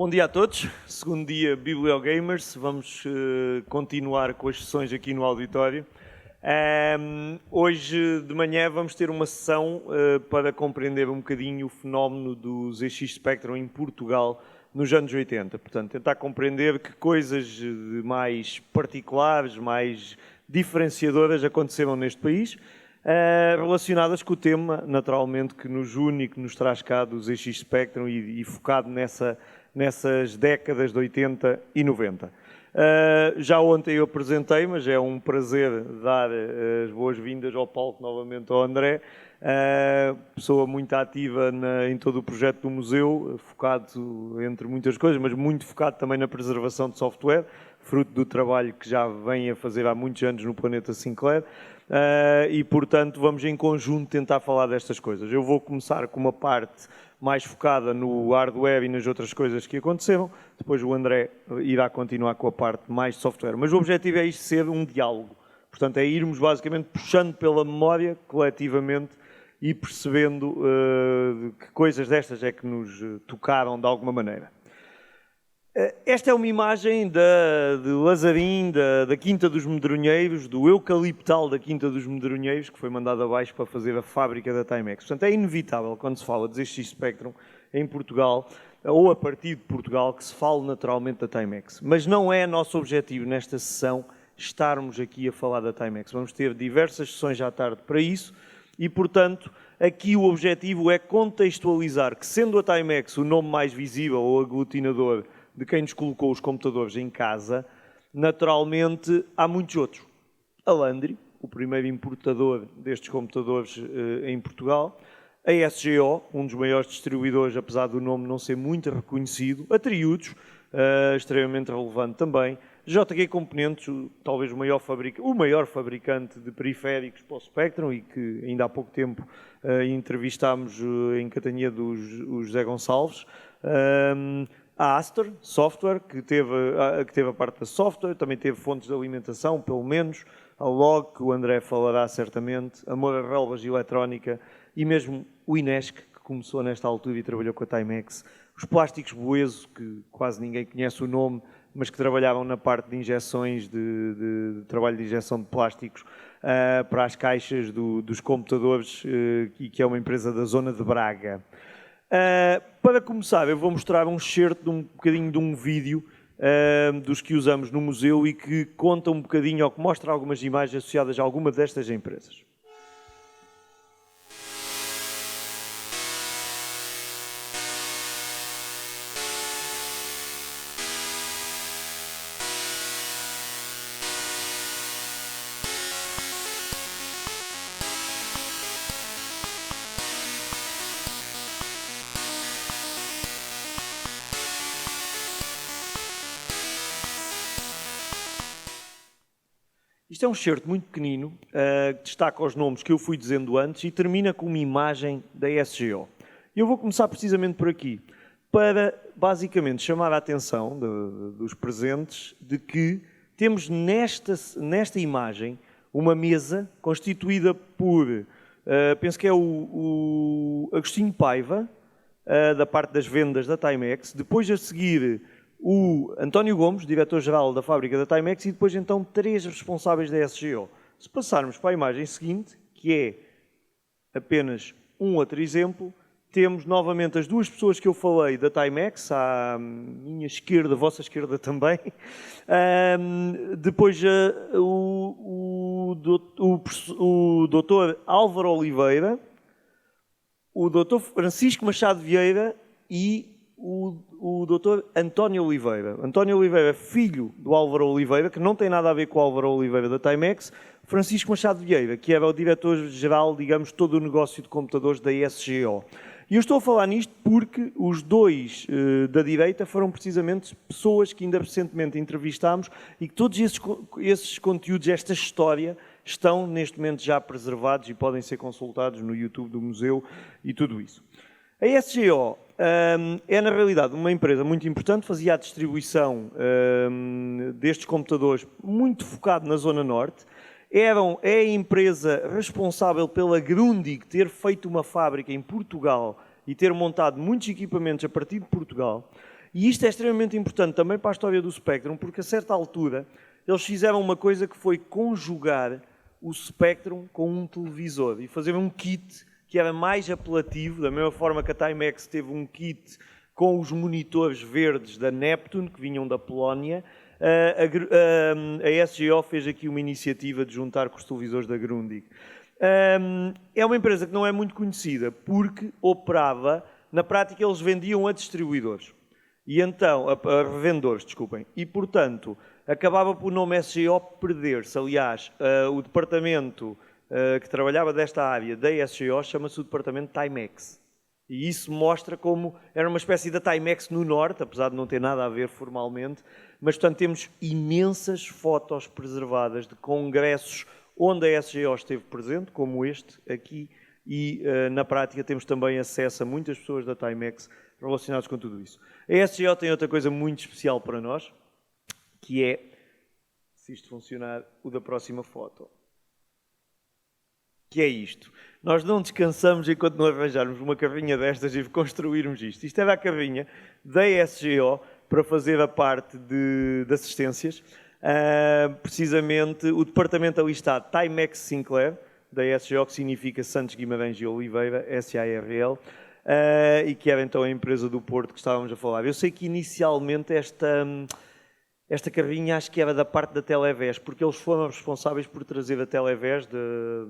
Bom dia a todos, segundo dia Bibliogamers, vamos continuar com as sessões aqui no auditório. Hoje de manhã vamos ter uma sessão para compreender um bocadinho o fenómeno do ZX Spectrum em Portugal nos anos 80. Portanto, tentar compreender que coisas mais particulares, mais diferenciadoras aconteceram neste país, relacionadas com o tema, naturalmente, que nos une e que nos traz cá do ZX Spectrum e focado nessas décadas de 80 e 90. Já ontem eu apresentei, mas é um prazer dar as boas-vindas ao palco novamente ao André, pessoa muito ativa em todo o projeto do museu, focado entre muitas coisas, mas muito focado também na preservação de software, fruto do trabalho que já vem a fazer há muitos anos no planeta Sinclair. E, portanto, vamos em conjunto tentar falar destas coisas. Eu vou começar com uma parte mais focada no hardware e nas outras coisas que aconteceram. Depois o André irá continuar com a parte mais de software. Mas o objetivo é isto ser um diálogo. Portanto, é irmos basicamente puxando pela memória coletivamente e percebendo que coisas destas é que nos tocaram de alguma maneira. Esta é uma imagem de Lazarim, da Quinta dos Medronheiros, do eucaliptal da Quinta dos Medronheiros, que foi mandado abaixo para fazer a fábrica da Timex. Portanto, é inevitável, quando se fala de ZX Spectrum em Portugal, ou a partir de Portugal, que se fale naturalmente da Timex. Mas não é nosso objetivo nesta sessão estarmos aqui a falar da Timex. Vamos ter diversas sessões à tarde para isso e, portanto, aqui o objetivo é contextualizar que, sendo a Timex o nome mais visível ou aglutinador de quem nos colocou os computadores em casa, naturalmente há muitos outros. A Landry, o primeiro importador destes computadores em Portugal, a SGO, um dos maiores distribuidores, apesar do nome não ser muito reconhecido, a Triudos, extremamente relevante também, JG Componentes, talvez o maior fabricante de periféricos para o Spectrum e que ainda há pouco tempo entrevistámos em Catania do José Gonçalves, a Aster Software, que teve a parte da software, também teve fontes de alimentação, pelo menos, a Log, que o André falará certamente, a Moura Relvas Eletrónica e mesmo o Inesc, que começou nesta altura e trabalhou com a Timex, os Plásticos Boeso, que quase ninguém conhece o nome, mas que trabalhavam na parte de injeções, de trabalho de injeção de plásticos para as caixas dos computadores, e que é uma empresa da zona de Braga. Para começar, eu vou mostrar um excerto de um bocadinho de um vídeo dos que usamos no museu e que conta um bocadinho, ou que mostra algumas imagens associadas a alguma destas empresas. Isto é um excerto muito pequenino, que destaca os nomes que eu fui dizendo antes e termina com uma imagem da SGO. Eu vou começar precisamente por aqui, para basicamente chamar a atenção dos presentes de que temos nesta imagem uma mesa constituída por, penso que é o Agostinho Paiva, da parte das vendas da Timex, depois a seguir o António Gomes, diretor-geral da fábrica da Timex, e depois então 3 responsáveis da SGO. Se passarmos para a imagem seguinte, que é apenas um outro exemplo, temos novamente as 2 pessoas que eu falei da Timex, à minha esquerda, à vossa esquerda também, depois o Dr. Álvaro Oliveira, o Dr. Francisco Machado Vieira e o Dr. António Oliveira. António Oliveira, filho do Álvaro Oliveira, que não tem nada a ver com o Álvaro Oliveira da Timex, Francisco Machado Vieira, que era o diretor-geral, digamos, todo o negócio de computadores da SGO. E eu estou a falar nisto porque os 2 da direita foram precisamente pessoas que ainda recentemente entrevistámos e que todos esses conteúdos, esta história, estão neste momento já preservados e podem ser consultados no YouTube do museu e tudo isso. A SGO é, na realidade, uma empresa muito importante, fazia a distribuição destes computadores muito focado na Zona Norte. É a empresa responsável pela Grundig ter feito uma fábrica em Portugal e ter montado muitos equipamentos a partir de Portugal. E isto é extremamente importante também para a história do Spectrum, porque a certa altura eles fizeram uma coisa que foi conjugar o Spectrum com um televisor e fazer um kit que era mais apelativo, da mesma forma que a Timex teve um kit com os monitores verdes da Neptune, que vinham da Polónia. A SGO fez aqui uma iniciativa de juntar com os televisores da Grundig. É uma empresa que não é muito conhecida porque operava, na prática eles vendiam a distribuidores. E então, a revendedores, desculpem. E, portanto, acabava por o nome SGO perder-se. Aliás, o departamento que trabalhava desta área da SGO chama-se o departamento Timex. E isso mostra como era uma espécie da Timex no Norte, apesar de não ter nada a ver formalmente. Mas, portanto, temos imensas fotos preservadas de congressos onde a SGO esteve presente, como este aqui. E, na prática, temos também acesso a muitas pessoas da Timex relacionados com tudo isso. A SGO tem outra coisa muito especial para nós, que é, se isto funcionar, o da próxima foto. Que é isto. Nós não descansamos enquanto não arranjarmos uma carrinha destas e construirmos isto. Isto era a carrinha da SGO para fazer a parte de assistências. Precisamente, o departamento ali está Timex Sinclair, da SGO, que significa Santos Guimarães e Oliveira, SARL. E que era então a empresa do Porto que estávamos a falar. Eu sei que inicialmente esta carrinha acho que era da parte da Televés, porque eles foram responsáveis por trazer a Televés,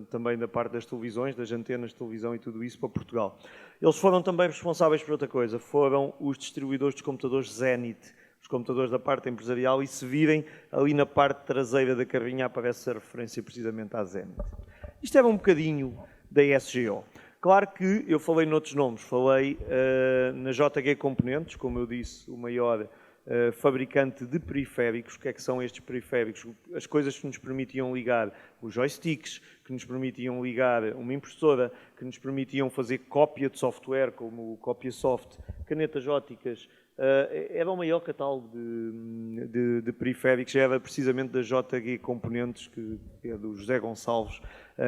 também da parte das televisões, das antenas de televisão e tudo isso para Portugal. Eles foram também responsáveis por outra coisa, foram os distribuidores dos computadores Zenith, os computadores da parte empresarial, e se virem ali na parte traseira da carrinha aparece a referência precisamente à Zenith. Isto era um bocadinho da SGO. Claro que eu falei noutros nomes, falei na JG Componentes, como eu disse, o maior fabricante de periféricos. O que é que são estes periféricos? As coisas que nos permitiam ligar os joysticks, que nos permitiam ligar uma impressora, que nos permitiam fazer cópia de software, como o CópiaSoft, canetas óticas. Era o maior catálogo de periféricos, era precisamente da JG Componentes, que é do José Gonçalves,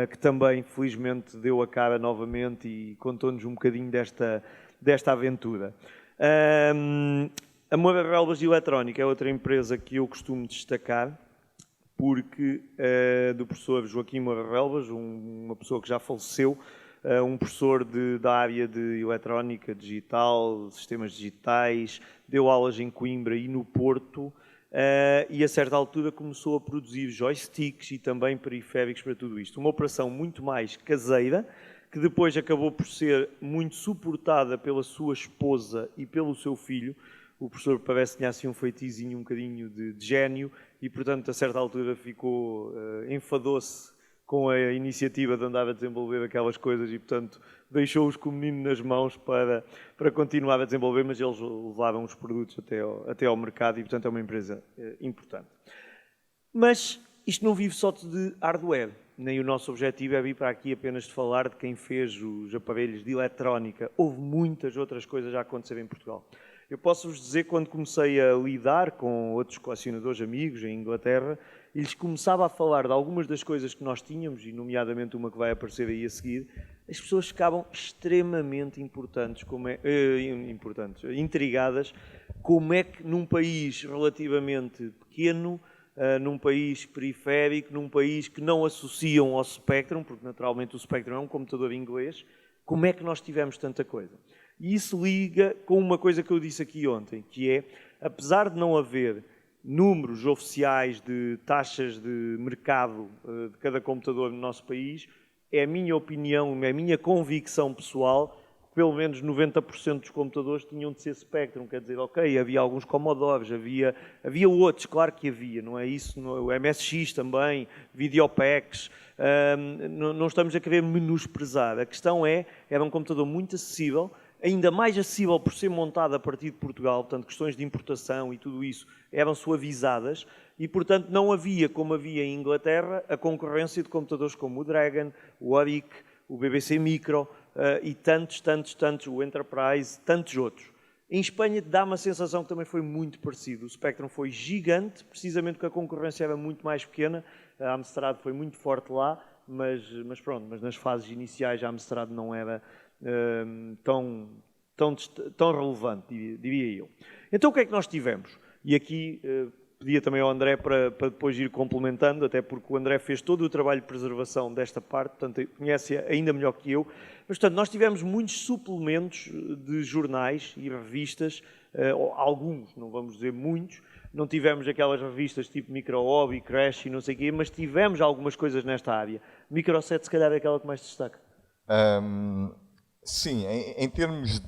que também, felizmente, deu a cara novamente e contou-nos um bocadinho desta aventura. A Moura Relvas de Eletrónica é outra empresa que eu costumo destacar, porque do professor Joaquim Moura Relvas, uma pessoa que já faleceu, um professor da área de eletrónica digital, sistemas digitais, deu aulas em Coimbra e no Porto, e a certa altura começou a produzir joysticks e também periféricos para tudo isto. Uma operação muito mais caseira, que depois acabou por ser muito suportada pela sua esposa e pelo seu filho. O professor parece que tinha assim um feitizinho, um bocadinho de gênio, e portanto a certa altura enfadou-se com a iniciativa de andar a desenvolver aquelas coisas e portanto deixou-os com o menino nas mãos para continuar a desenvolver, mas eles levaram os produtos até ao mercado e portanto é uma empresa importante. Mas isto não vive só de hardware, nem o nosso objetivo é vir para aqui apenas de falar de quem fez os aparelhos de eletrónica. Houve muitas outras coisas a acontecer em Portugal. Eu posso-vos dizer, quando comecei a lidar com outros colecionadores amigos em Inglaterra, e lhes começava a falar de algumas das coisas que nós tínhamos, e nomeadamente uma que vai aparecer aí a seguir, as pessoas ficavam extremamente intrigadas, como é que num país relativamente pequeno, num país periférico, num país que não associam ao Spectrum, porque naturalmente o Spectrum é um computador inglês, como é que nós tivemos tanta coisa? E isso liga com uma coisa que eu disse aqui ontem, que é, apesar de não haver números oficiais de taxas de mercado de cada computador no nosso país, é a minha opinião, é a minha convicção pessoal, que pelo menos 90% dos computadores tinham de ser Spectrum. Quer dizer, ok, havia alguns Commodores, havia outros, claro que havia, não é isso? O MSX também, Videopacks, não estamos a querer menosprezar. A questão era um computador muito acessível, ainda mais acessível por ser montado a partir de Portugal, portanto, questões de importação e tudo isso eram suavizadas e, portanto, não havia, como havia em Inglaterra, a concorrência de computadores como o Dragon, o Oric, o BBC Micro e tantos, o Enterprise, tantos outros. Em Espanha dá-me a sensação que também foi muito parecido. O Spectrum foi gigante, precisamente porque a concorrência era muito mais pequena. A Amstrad foi muito forte lá, mas pronto, mas nas fases iniciais a Amstrad não era tão tão relevante, diria eu. Então o que é que nós tivemos? E aqui pedia também ao André para depois ir complementando, até porque o André fez todo o trabalho de preservação desta parte, portanto conhece ainda melhor que eu. Mas, portanto, nós tivemos muitos suplementos de jornais e revistas, alguns, não vamos dizer muitos, não tivemos aquelas revistas tipo Micro Hobby, Crash e não sei o quê, mas tivemos algumas coisas nesta área. Micro 7 se calhar é aquela que mais destaca. Sim, em termos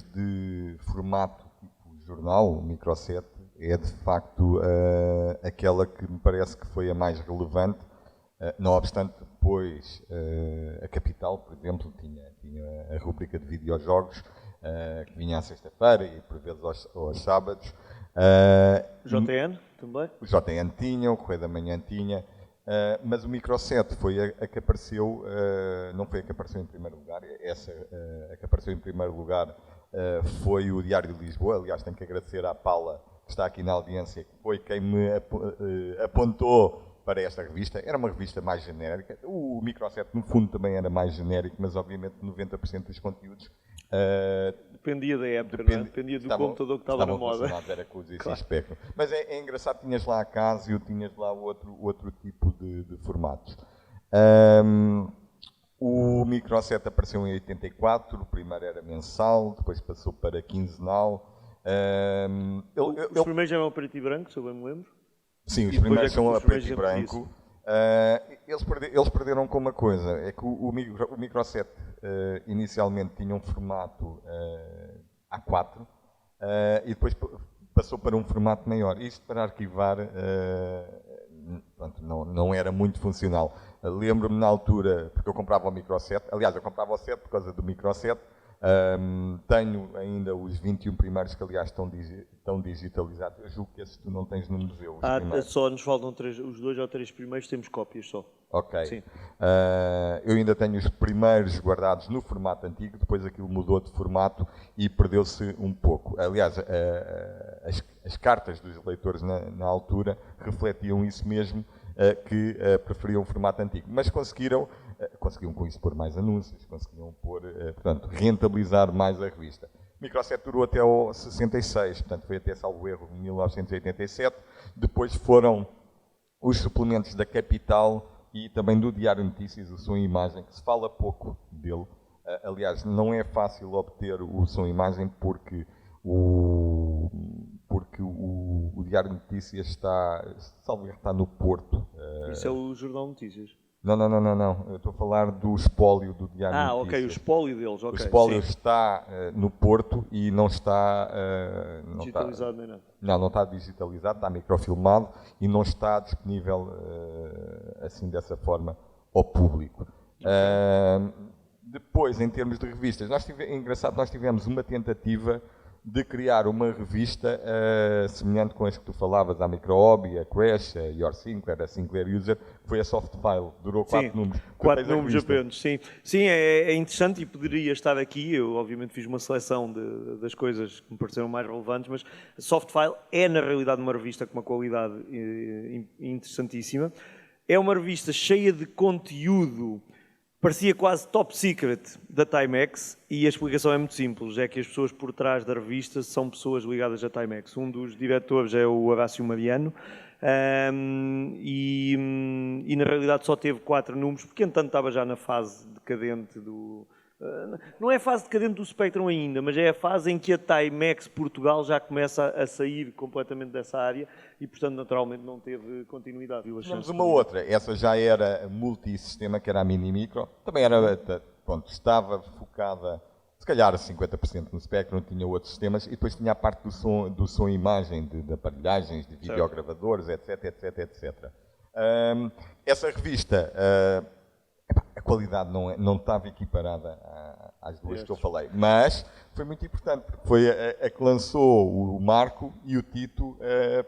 de formato tipo jornal, o Micro 7 é de facto aquela que me parece que foi a mais relevante, não obstante depois a Capital, por exemplo, tinha a rubrica de videojogos, que vinha à sexta-feira e por vezes aos sábados. JN também? O JN tinha, o Correio da Manhã tinha, mas o Micro 7 foi a que apareceu, não foi a que apareceu em primeiro lugar, a que apareceu em primeiro lugar foi o Diário de Lisboa. Aliás, tenho que agradecer à Paula, que está aqui na audiência, que foi quem me apontou para esta revista. Era uma revista mais genérica. O Micro 7, no fundo, também era mais genérico, mas obviamente 90% dos conteúdos dependia da época, não é? Dependia do computador que estava na moda. Era com os Spectrum. Mas é engraçado, tinhas lá a Casio, tinhas lá outro tipo de formatos. O Micro 7 apareceu em 84, o primeiro era mensal, depois passou para quinzenal. Os primeiros já eram a preto e branco, se eu bem me lembro. Sim, os primeiros são a preto e branco. Eles perderam com uma coisa, é que o Micro 7 inicialmente tinha um formato A4 e depois passou para um formato maior. Isto para arquivar pronto, não era muito funcional. Lembro-me na altura, porque eu comprava o Micro 7, aliás, eu comprava o 7 por causa do Micro 7. Tenho ainda os 21 primeiros que, aliás, estão digitalizados. Eu julgo que esses tu não tens no museu. Só nos faltam os 2 ou 3 primeiros, temos cópias só. Ok. Sim. Eu ainda tenho os primeiros guardados no formato antigo, depois aquilo mudou de formato e perdeu-se um pouco. Aliás, as cartas dos leitores na altura refletiam isso mesmo, que preferiam o formato antigo. Mas conseguiam com isso pôr mais anúncios, conseguiam portanto, rentabilizar mais a revista. O Micro 7 durou até ao 66, portanto foi até, salvo erro, 1987. Depois foram os suplementos da Capital e também do Diário de Notícias, o Som e Imagem, que se fala pouco dele. Aliás, não é fácil obter o Som e Imagem porque o Diário de Notícias está no Porto. Isso é o Jornal de Notícias? Não. Eu estou a falar do espólio do Diário de Notícias. Ok, o espólio deles. O espólio está no Porto e não está... digitalizado nem nada. Não está digitalizado, está microfilmado e não está disponível assim dessa forma ao público. Depois, em termos de revistas, nós tivemos uma tentativa de criar uma revista semelhante com as que tu falavas, a Micro Hobby, a Crash, a Your Sinclair, a Sinclair User, que foi a Softfile, durou 4 números. 4 números apenas, sim. Sim, é interessante e poderia estar aqui. Eu, obviamente, fiz uma seleção das coisas que me pareceram mais relevantes, mas a Softfile é, na realidade, uma revista com uma qualidade interessantíssima. É uma revista cheia de conteúdo. Parecia quase top secret da Timex e a explicação é muito simples, é que as pessoas por trás da revista são pessoas ligadas à Timex. Um dos diretores é o Horácio Mariano e na realidade só teve 4 números, porque entanto estava já na fase decadente do... Não é a fase decadente do Spectrum ainda, mas é a fase em que a Timex Portugal já começa a sair completamente dessa área e, portanto, naturalmente não teve continuidade. Tínhamos uma outra, essa já era multissistema, que era a Mini Micro, também era, pronto, estava focada, se calhar 50% no Spectrum, tinha outros sistemas, e depois tinha a parte do som e imagem, de aparelhagens, de videogravadores, etc. Essa revista... a qualidade não estava equiparada às duas que eu falei, mas foi muito importante, porque foi a que lançou o Marco e o Tito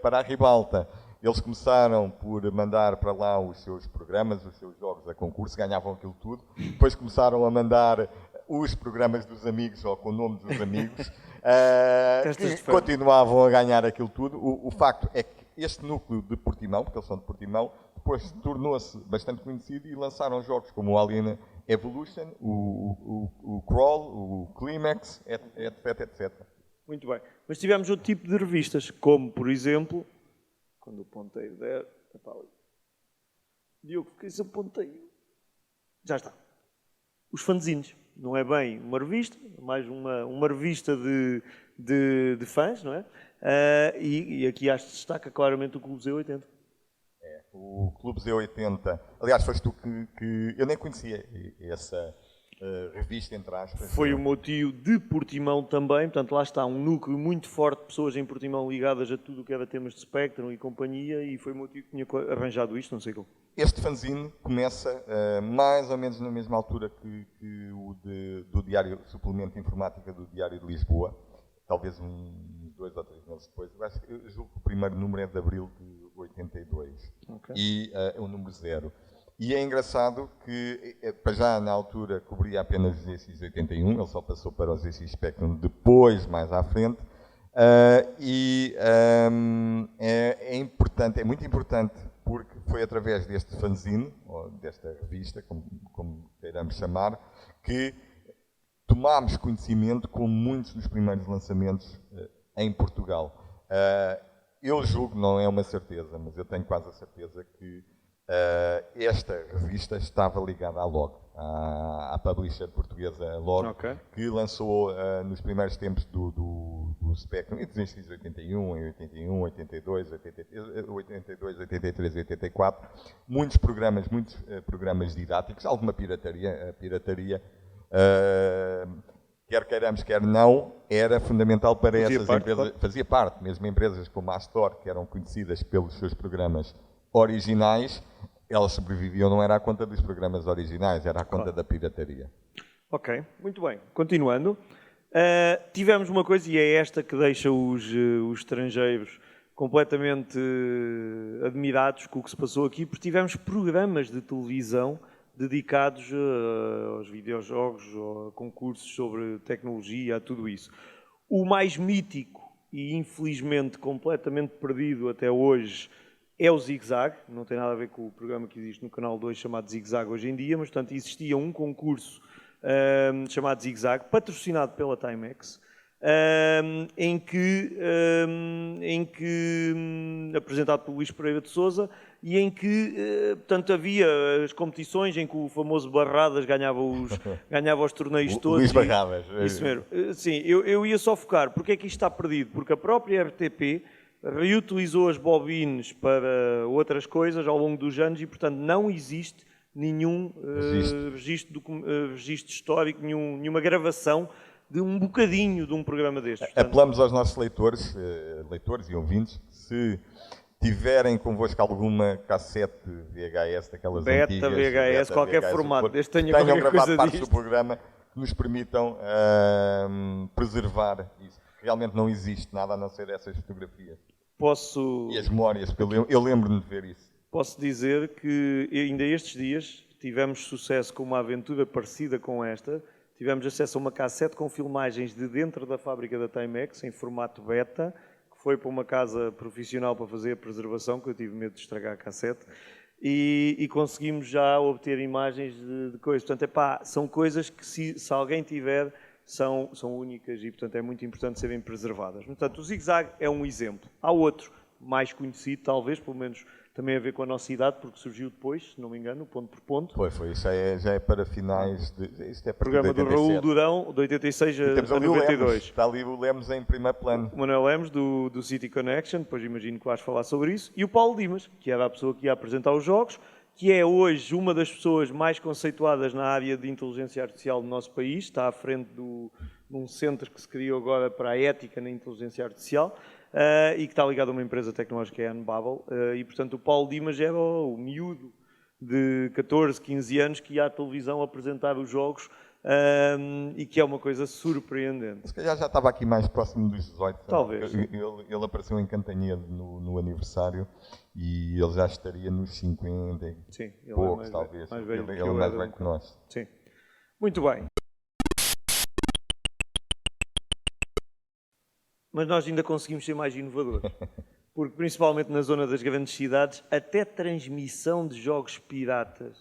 para a Ribalta. Eles começaram por mandar para lá os seus programas, os seus jogos a concurso, ganhavam aquilo tudo. Depois começaram a mandar os programas dos amigos, ou com o nome dos amigos, que continuavam a ganhar aquilo tudo. O facto é que este núcleo de Portimão, porque eles são de Portimão, depois tornou-se bastante conhecido e lançaram jogos como o Alien Evolution, o Crawl, o Climax, etc, etc. Muito bem. Mas tivemos outro tipo de revistas, como, por exemplo, quando o ponteiro der... Está ali. Diogo, fiquei sem ponteiro. Já está. Os fanzines. Não é bem uma revista, é mais uma revista de fãs, não é? E aqui acho que destaca claramente o Clube Z80. O Clube Z80, aliás, foste tu que eu nem conhecia essa revista, entre aspas. Foi o meu tio de Portimão também, portanto lá está um núcleo muito forte de pessoas em Portimão ligadas a tudo o que era temas de Spectrum e companhia, e foi o meu tio que tinha arranjado isto, não sei como. Este fanzine começa mais ou menos na mesma altura que o do Diário Suplemento de Informática do Diário de Lisboa, talvez uns 2 ou 3 meses depois. Eu julgo que o primeiro número é de abril de 82, okay. E é o número 0. E é engraçado que, para já na altura, cobria apenas os ZX81, ele só passou para os ZX Spectrum depois, mais à frente, é importante, é muito importante, porque foi através deste fanzine, ou desta revista, como queiramos chamar, que tomámos conhecimento com muitos dos primeiros lançamentos em Portugal. Eu julgo, não é uma certeza, mas eu tenho quase a certeza que esta revista estava ligada à LOG, à publisher portuguesa LOG, okay. Que lançou nos primeiros tempos do Spectrum, em 81, em 81, 82, 82, 83, 84, muitos programas didáticos, alguma pirataria. A pirataria, quer queiramos, quer não, era fundamental para essas empresas. Claro. Fazia parte, mesmo empresas como a Astor, que eram conhecidas pelos seus programas originais, elas sobreviviam, não era à conta dos programas originais, era à conta da pirataria. Ok, muito bem. Continuando, tivemos uma coisa, e é esta que deixa os estrangeiros completamente admirados com o que se passou aqui, porque tivemos programas de televisão dedicados aos videojogos, a concursos sobre tecnologia, a tudo isso. O mais mítico e, infelizmente, completamente perdido até hoje é o Zig Zag. Não tem nada a ver com o programa que existe no Canal 2 chamado Zig Zag hoje em dia, mas, portanto, existia um concurso chamado Zig Zag, patrocinado pela Timex, em que apresentado por Luís Pereira de Sousa, e em que, portanto, havia as competições em que o famoso Barradas ganhava os torneios todos. Luís Barradas. Isso mesmo. Sim, eu ia só focar. Porque é que isto está perdido? Porque a própria RTP reutilizou as bobines para outras coisas ao longo dos anos e, portanto, não existe nenhum registro histórico, nenhuma gravação de um bocadinho de um programa destes. Portanto, apelamos aos nossos leitores e ouvintes, se tiverem convosco alguma cassete VHS, daquelas Beta, antigas... VHS, qualquer VHS, formato, desde que tenham qualquer gravado coisa partes disto. do programa que nos permitam preservar isso. Realmente não existe nada a não ser essas fotografias. E as memórias, eu lembro-me de ver isso. Posso dizer que ainda estes dias tivemos sucesso com uma aventura parecida com esta. Tivemos acesso a uma cassete com filmagens de dentro da fábrica da Timex, em formato beta, que foi para uma casa profissional para fazer a preservação, que eu tive medo de estragar a cassete, e conseguimos já obter imagens de coisas. Portanto, são coisas que, se alguém tiver, são únicas e, portanto, é muito importante serem preservadas. Portanto, o Zig Zag é um exemplo. Há outro, mais conhecido, talvez, pelo menos também a ver com a nossa idade, porque surgiu depois, se não me engano, ponto por ponto. Foi. Isso já é para finais de... Isto é para programa do Raul Durão, de 86 a 92. Está ali o Lemos em primeiro plano. O Manuel Lemos, do City Connection, depois imagino que vais falar sobre isso. E o Paulo Dimas, que era a pessoa que ia apresentar os jogos, que é hoje uma das pessoas mais conceituadas na área de inteligência artificial do nosso país, está à frente de um centro que se criou agora para a ética na inteligência artificial, e que está ligado a uma empresa tecnológica, que é a Unbubble, e portanto o Paulo Dimas era o miúdo de 14, 15 anos que ia à televisão apresentar os jogos, e que é uma coisa surpreendente. Se calhar já estava aqui mais próximo dos 18. Talvez. Ele apareceu em Cantanhede no aniversário e ele já estaria nos 50. Sim, ele poucos, é talvez. Mais velho ele é mais velho que nós. Sim. Muito bem. Mas nós ainda conseguimos ser mais inovadores. Porque, principalmente na zona das grandes cidades, até transmissão de jogos piratas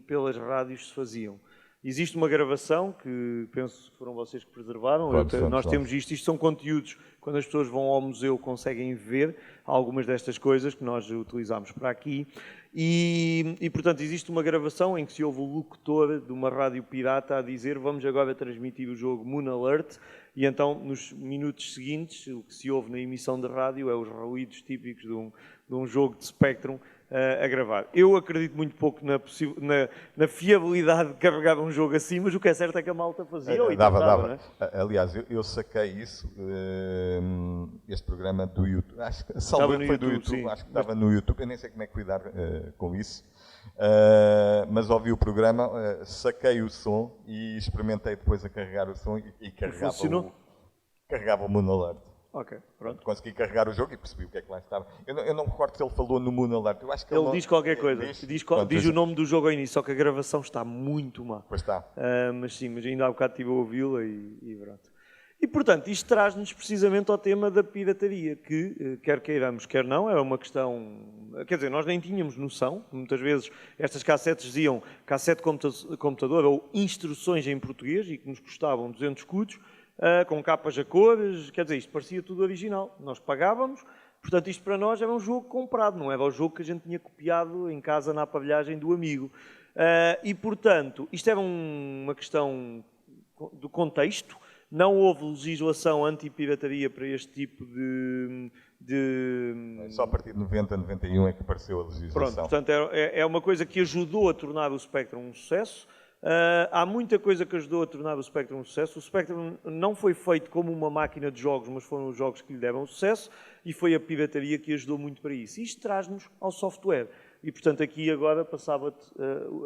pelas rádios se faziam. Existe uma gravação que penso que foram vocês que preservaram. Nós temos isto são conteúdos, quando as pessoas vão ao museu conseguem ver algumas destas coisas que nós utilizámos para aqui. E, portanto, existe uma gravação em que se ouve o locutor de uma rádio pirata a dizer: vamos agora transmitir o jogo Moon Alert. E então, nos minutos seguintes, o que se ouve na emissão de rádio é os ruídos típicos de um jogo de Spectrum a gravar. Eu acredito muito pouco na fiabilidade de carregar um jogo assim, mas o que é certo é que a malta fazia. Dava. Não é? Aliás, eu saquei isso, este programa do YouTube. Acho que estava no foi YouTube, do YouTube, sim. acho que estava no YouTube. Eu nem sei como é que lidar com isso. Mas ouvi o programa, saquei o som e experimentei depois a carregar o som e carregava o Moon Alert. Ok, pronto. Consegui carregar o jogo e percebi o que é que lá estava. Eu não recordo se ele falou no Moon Alert. Eu acho que ele diz qualquer coisa. Diz o nome do jogo ao início, só que a gravação está muito má. Pois está. Mas sim, mas ainda há bocado estive a ouvi-la e pronto. E, portanto, isto traz-nos precisamente ao tema da pirataria, que, quer queiramos, quer não, é uma questão... Quer dizer, nós nem tínhamos noção. Muitas vezes estas cassetes diziam cassete computador ou instruções em português e que nos custavam 200 escudos, com capas a cores, quer dizer, isto parecia tudo original. Nós pagávamos, portanto, isto para nós era um jogo comprado, não era o jogo que a gente tinha copiado em casa na aparelhagem do amigo. E, portanto, isto era uma questão do contexto. Não houve legislação anti-pirataria para este tipo de... Só a partir de 90, 91 é que apareceu a legislação. Pronto, portanto, é uma coisa que ajudou a tornar o Spectrum um sucesso. Há muita coisa que ajudou a tornar o Spectrum um sucesso. O Spectrum não foi feito como uma máquina de jogos, mas foram os jogos que lhe deram sucesso e foi a pirataria que ajudou muito para isso. Isto traz-nos ao software. E, portanto, aqui agora passava-te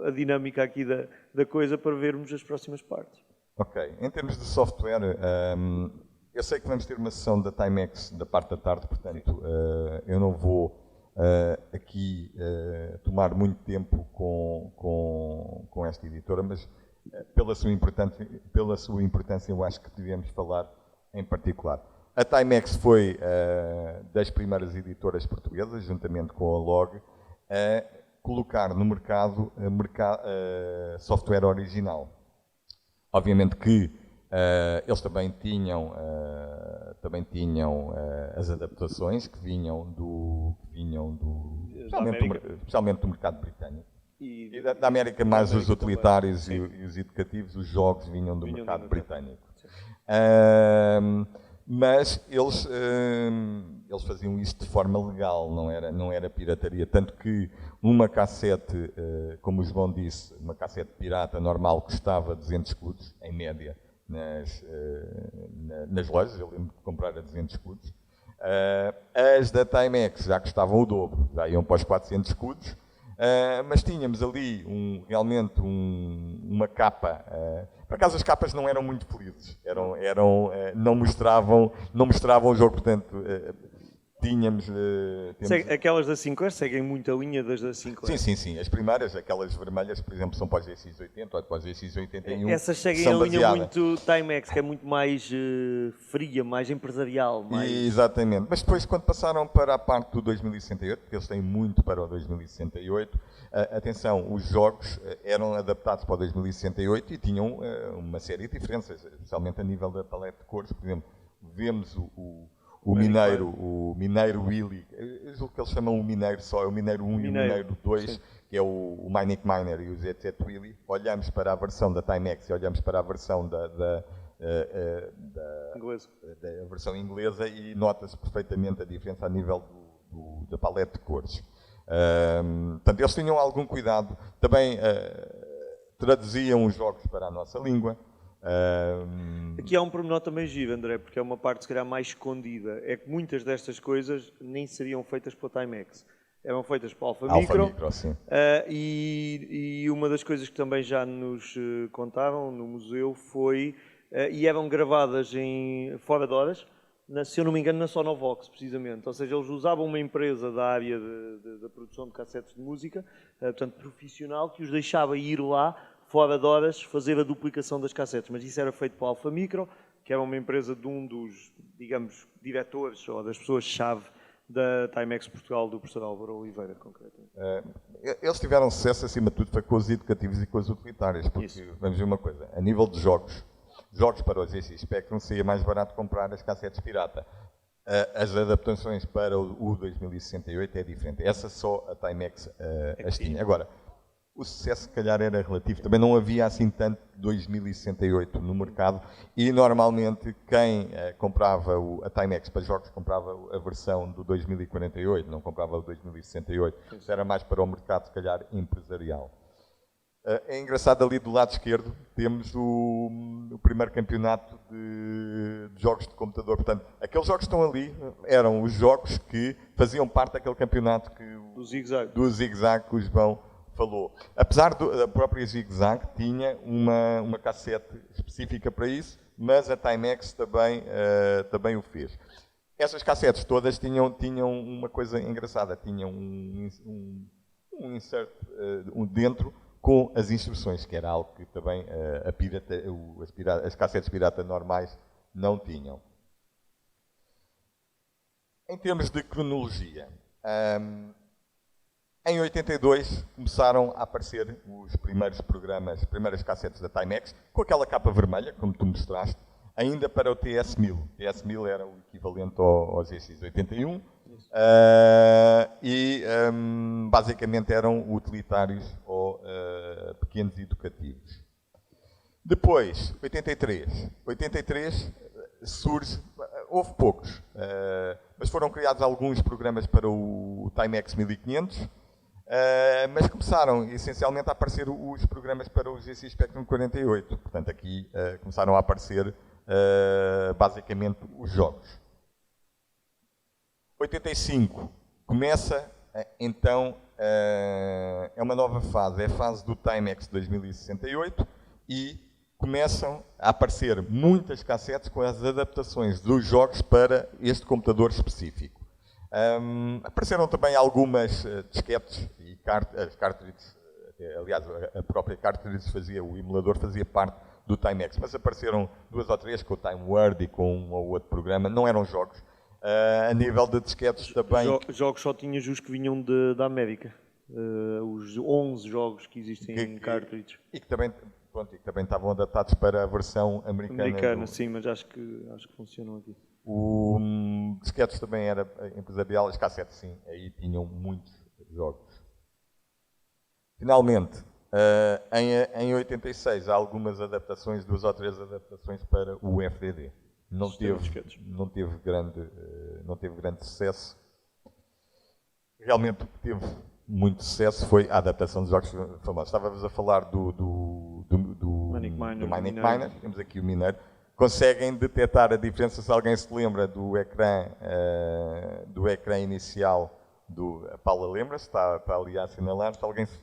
a dinâmica aqui da coisa para vermos as próximas partes. Ok. Em termos de software, eu sei que vamos ter uma sessão da Timex da parte da tarde, portanto, eu não vou aqui tomar muito tempo com esta editora, mas pela sua importância eu acho que devemos falar em particular. A Timex foi das primeiras editoras portuguesas, juntamente com a LOG, a colocar no mercado software original. Obviamente que eles também tinham as adaptações que vinham especialmente do mercado britânico. E da América mais os utilitários e os educativos, os jogos vinham do mercado britânico. Mas eles faziam isto de forma legal, não era pirataria. Tanto que uma cassete, como o João disse, uma cassete pirata normal custava 200 escudos, em média, nas lojas. Eu lembro de comprar a 200 escudos. As da Timex já custavam o dobro, já iam para os 400 escudos. Mas tínhamos ali realmente uma capa. Por acaso as capas não eram muito felizes, não mostravam o jogo, portanto tínhamos... Aquelas da Sinclair seguem muito a linha das da Sinclair. Sim. As primeiras, aquelas vermelhas, por exemplo, são para os GX80 ou para os GX81. Essas seguem a linha muito Timex, que é muito mais fria, mais empresarial. Exatamente. Mas depois, quando passaram para a parte do 2068, porque eles têm muito para o 2068, atenção, os jogos eram adaptados para o 2068 e tinham uma série de diferenças, especialmente a nível da paleta de cores. Por exemplo, vemos o Mineiro Willy, eu julgo que eles chamam o Mineiro só, é o Mineiro 1 e o Mineiro 2, sim, que é o Manic Miner e o ZZ Willy. Olhamos para a versão da Timex e olhamos para a versão da versão inglesa e nota-se perfeitamente a diferença a nível da paleta de cores. Portanto, eles tinham algum cuidado. Também traduziam os jogos para a nossa língua. Aqui há um pormenor também giro, André, porque é uma parte se calhar mais escondida. É que muitas destas coisas nem seriam feitas pela Timex. Eram feitas para a Alpha Micro, sim. E uma das coisas que também já nos contaram no museu foi... e eram gravadas fora de horas, se eu não me engano, na Sonovox, precisamente. Ou seja, eles usavam uma empresa da área da produção de cassetes de música, portanto, profissional, que os deixava ir lá, fora de horas, fazer a duplicação das cassetes. Mas isso era feito para a Alpha Micro, que era uma empresa de um dos, digamos, diretores ou das pessoas-chave da Timex Portugal do professor Álvaro Oliveira, concretamente. Eles tiveram sucesso, acima de tudo, foi com os educativos e com os utilitários, porque, Isso. vamos ver uma coisa, a nível de jogos para o ZX Spectrum seria mais barato comprar as cassetes pirata. As adaptações para o 2068 é diferente. Essa só a Timex as tinha. Agora, o sucesso, se calhar, era relativo. Também não havia assim tanto 2068 no mercado e, normalmente, quem comprava a Timex para jogos comprava a versão do 2048, não comprava o 2068. Isso era mais para o mercado, se calhar, empresarial. É engraçado, ali do lado esquerdo, temos o primeiro campeonato de jogos de computador. Portanto, aqueles jogos que estão ali eram os jogos que faziam parte daquele campeonato do Zig-Zag que o João falou. Apesar da própria Zig-Zag, tinha uma cassete específica para isso, mas a Timex também o fez. Essas cassetes todas tinham uma coisa engraçada, tinham um insert dentro com as instruções, que era algo que também as cassetes pirata normais não tinham. Em termos de cronologia, em 82 começaram a aparecer os primeiros programas, as primeiras cassetes da Timex, com aquela capa vermelha, como tu mostraste, ainda para o TS-1000. O TS-1000 era o equivalente ao ZX81 e basicamente eram utilitários ou pequenos educativos. Depois, 83 surge, houve poucos, mas foram criados alguns programas para o Timex 1500, mas começaram essencialmente a aparecer os programas para o ZX Spectrum 48. Portanto, aqui começaram a aparecer basicamente os jogos. 85 começa então, é uma nova fase, é a fase do Timex 2068 e começam a aparecer muitas cassetes com as adaptações dos jogos para este computador específico. Apareceram também algumas disquetes e cartridges, aliás, a própria cartridge o emulador fazia parte do Timex, mas apareceram 2 ou 3 com o Time Word e com um ou outro programa, não eram jogos. A nível de disquetes também... Jogos só tinhas os que vinham da América, os 11 jogos que existem em cartridge. E que também estavam adaptados para a versão americana. Sim, mas acho que funcionam aqui. O disquetes também era empresarial, as cassetes sim, aí tinham muitos jogos. Finalmente, em 86 há algumas adaptações, 2 ou 3 adaptações para o FDD. Não teve grande sucesso. Realmente o que teve muito sucesso foi a adaptação dos jogos famosos. Estávamos a falar do Manic Miner, temos aqui o Mineiro. Conseguem detectar a diferença, se alguém se lembra do ecrã inicial a Paula lembra-se, está ali a assinalar, se alguém se...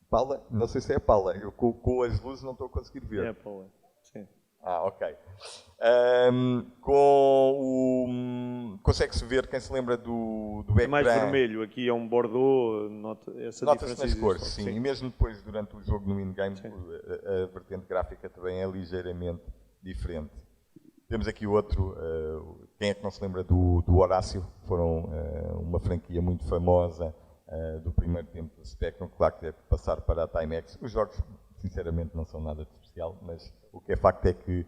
Paula? Não sei se é a Paula, eu com as luzes não estou a conseguir ver. É a Paula, sim. Ok. Consegue-se ver, quem se lembra do ecrã... É mais vermelho, aqui é um bordeaux, nota-se nas cores, sim. E mesmo depois, durante o jogo no minigame, a vertente gráfica também é ligeiramente diferente. Temos aqui outro, quem é que não se lembra do Horácio? Foram uma franquia muito famosa do primeiro tempo do Spectrum, claro que deve passar para a Timex. Os jogos, sinceramente, não são nada de especial, mas o que é facto é que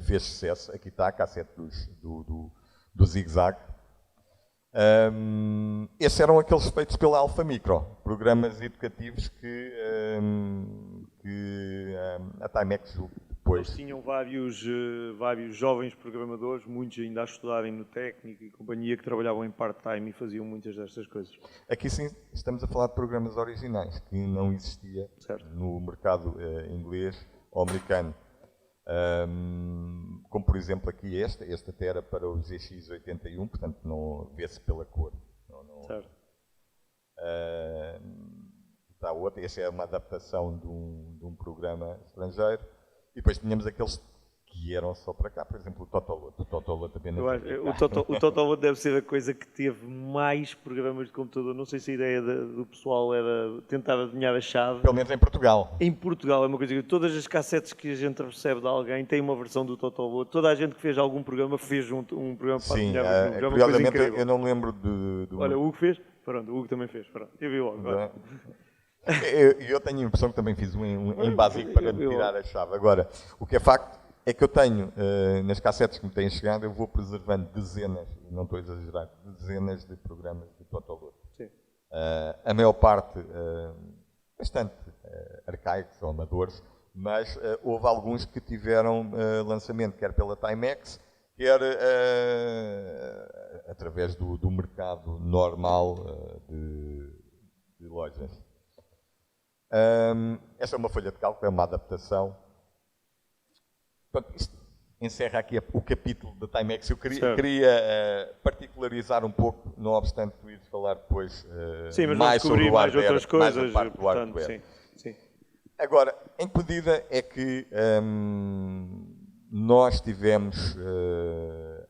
fez sucesso. Aqui está a cassete do Zig-Zag. Esses eram aqueles feitos pela Alpha Micro, programas educativos que a Timex depois... Eles tinham vários jovens programadores, muitos ainda a estudarem no técnico e companhia, que trabalhavam em part-time e faziam muitas destas coisas. Aqui sim, estamos a falar de programas originais, que não existia no mercado inglês ou americano. Como por exemplo aqui este até era para o ZX81, portanto não vê-se pela cor. Certo. Está outro, esta é uma adaptação de um programa estrangeiro. E depois tínhamos aqueles que eram só para cá. Por exemplo, o Totoloto. O Totoloto também não o Totoloto deve ser a coisa que teve mais programas de computador. Não sei se a ideia do pessoal era tentar adivinhar a chave. Pelo menos em Portugal. Em Portugal é uma coisa que todas as cassetes que a gente recebe de alguém têm uma versão do Totoloto. Toda a gente que fez algum programa fez um programa para adivinhar o jogo. É uma coisa incrível. Eu não me lembro Olha, o Hugo fez? Pronto, o Hugo também fez. Pronto, eu vi logo. Eu tenho a impressão que também fiz um em básico para me tirar a chave. Agora, o que é facto é que eu tenho, nas cassetes que me têm chegado, eu vou preservando dezenas, não estou a exagerar, dezenas de programas de Totoloto. A maior parte, bastante arcaicos ou amadores, mas houve alguns que tiveram lançamento, quer pela Timex, quer através do mercado normal de lojas. Esta é uma folha de cálculo, é uma adaptação. Pronto, isto encerra aqui o capítulo da Timex. Eu queria particularizar um pouco, não obstante tu ires falar depois mais sobre o hardware, outras coisas, mais a parte do hardware. Sim. Agora, em que medida é que nós tivemos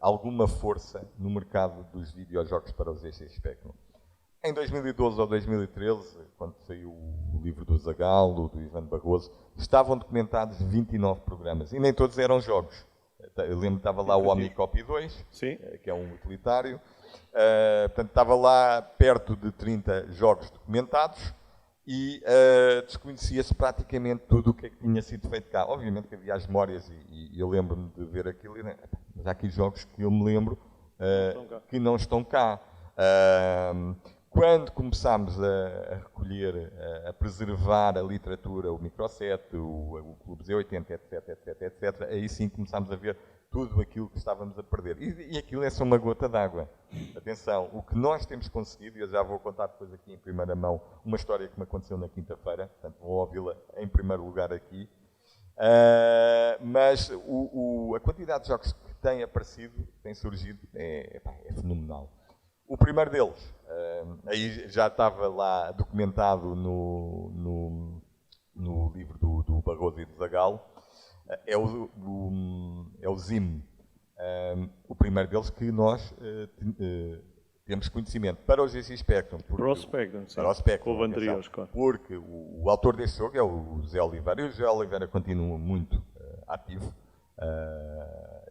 alguma força no mercado dos videojogos para os ZX Spectrum? Em 2012 ou 2013, quando saiu o livro do Zagalo, do Ivan Barroso, estavam documentados 29 programas e nem todos eram jogos. Eu lembro que estava lá o Omnicopy 2, que é um utilitário. Portanto, estava lá perto de 30 jogos documentados e desconhecia-se praticamente tudo o que tinha sido feito cá. Obviamente que havia as memórias e eu lembro-me de ver aquilo e mas há aqui jogos que eu me lembro que não estão cá. Quando começámos a recolher, a preservar a literatura, o Microset, o Clube Z80, etc., aí sim começámos a ver tudo aquilo que estávamos a perder. E aquilo é só uma gota d'água. Atenção, o que nós temos conseguido, e eu já vou contar depois aqui em primeira mão uma história que me aconteceu na quinta-feira, portanto vou ouvi-la em primeiro lugar aqui, mas a quantidade de jogos que têm aparecido, que têm surgido, é fenomenal. O primeiro deles, aí já estava lá documentado no livro do Barroso e do Zagalo, é o ZIM. O primeiro deles que nós temos conhecimento para o ZX Spectrum. Para o Spectrum, sim. Para o Spectrum, com o anterior, claro. Porque o autor deste jogo é o José Oliveira, e o José Oliveira continua muito ativo.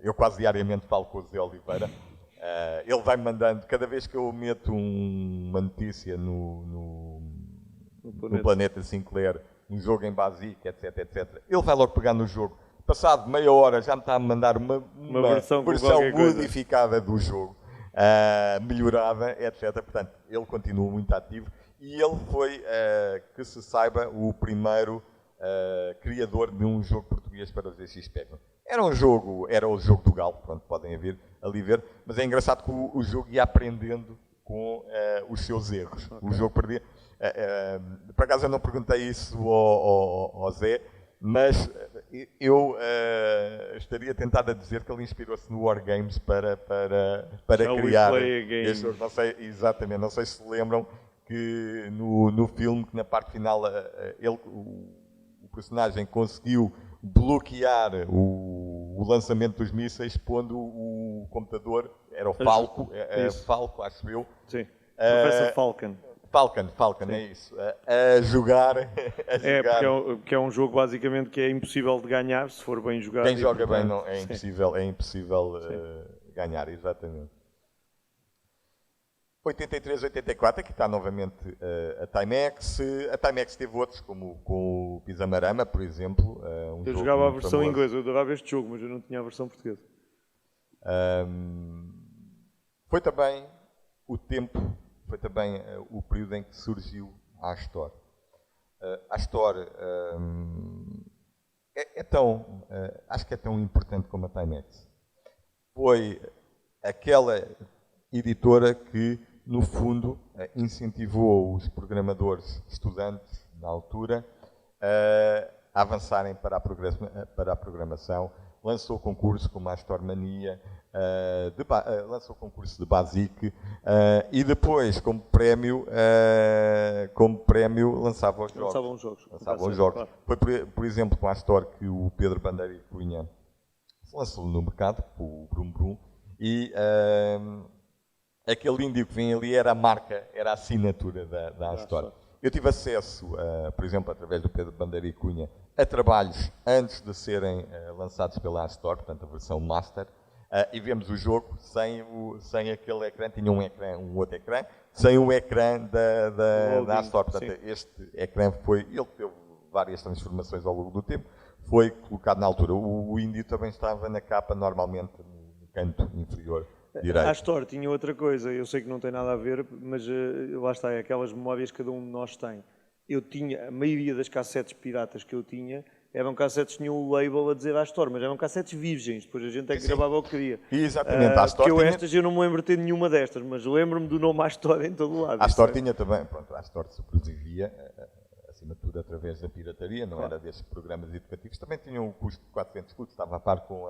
Eu quase diariamente falo com o José Oliveira. Ele vai-me mandando, cada vez que eu meto uma notícia no Planeta Sinclair, um jogo em BASIC, etc., ele vai logo pegar no jogo. Passado meia hora já me está a mandar uma versão modificada do jogo, melhorada, etc. Portanto, ele continua muito ativo e ele foi, que se saiba, o primeiro criador de um jogo português para o ZX Spectrum. Era o jogo do Galo, pronto, podem ali ver, mas é engraçado que o jogo ia aprendendo com os seus erros. Okay. O jogo perdia. Por acaso eu não perguntei isso ao Zé, mas eu estaria tentado a dizer que ele inspirou-se no Wargames para criar este jogo. Não sei, exatamente, não sei se lembram que no filme, que na parte final, o personagem conseguiu bloquear o lançamento dos mísseis, pondo o computador, era o Falco, Falco, acho eu. Sim, Professor Falcon. Falcon, é isso. A jogar. Porque é um jogo basicamente que é impossível de ganhar se for bem jogado. Quem joga bem não, é impossível ganhar, exatamente. 83, 84, aqui está novamente a Timex. A Timex teve outros, como com o Pisamarama, por exemplo. Eu jogava a versão em inglês, eu adorava este jogo, mas eu não tinha a versão portuguesa. Foi também o tempo, foi também o período em que surgiu a Astor. A Astor acho que é tão importante como a Timex. Foi aquela editora que, no fundo, incentivou os programadores estudantes, na altura, a avançarem para a programação. Lançou concursos como a Astor Mania, lançou concurso de BASIC e depois, como prémio, lançava os jogos. Lançavam os jogos. Claro. Foi, por exemplo, com a Astor que o Pedro Bandeira e Cunha lançou no mercado, o Brum Brum, e aquele índio que vem ali era a marca, era a assinatura da Astor. Eu tive acesso, por exemplo, através do Pedro Bandeira e Cunha, a trabalhos antes de serem lançados pela Astor, portanto a versão Master, e vemos o jogo sem aquele ecrã, tinha um outro ecrã, sem o ecrã da Astor. Portanto, este ecrã ele teve várias transformações ao longo do tempo, foi colocado na altura. O índio também estava na capa, normalmente no canto inferior direito. A Astor tinha outra coisa, eu sei que não tem nada a ver, mas lá está, é aquelas memórias que cada um de nós tem. Eu tinha, a maioria das cassetes piratas que eu tinha, eram cassetes que tinham o label a dizer Astor, mas eram cassetes virgens, depois a gente é que gravava o que queria. Exatamente, a Astor eu não me lembro de ter nenhuma destas, mas lembro-me do nome Astor em todo lado. A Astor tinha também, pronto, a Astor sobrevivia, acima de tudo, através da pirataria, não era desses programas educativos, também tinha um custo de 400 escudos, estava a par com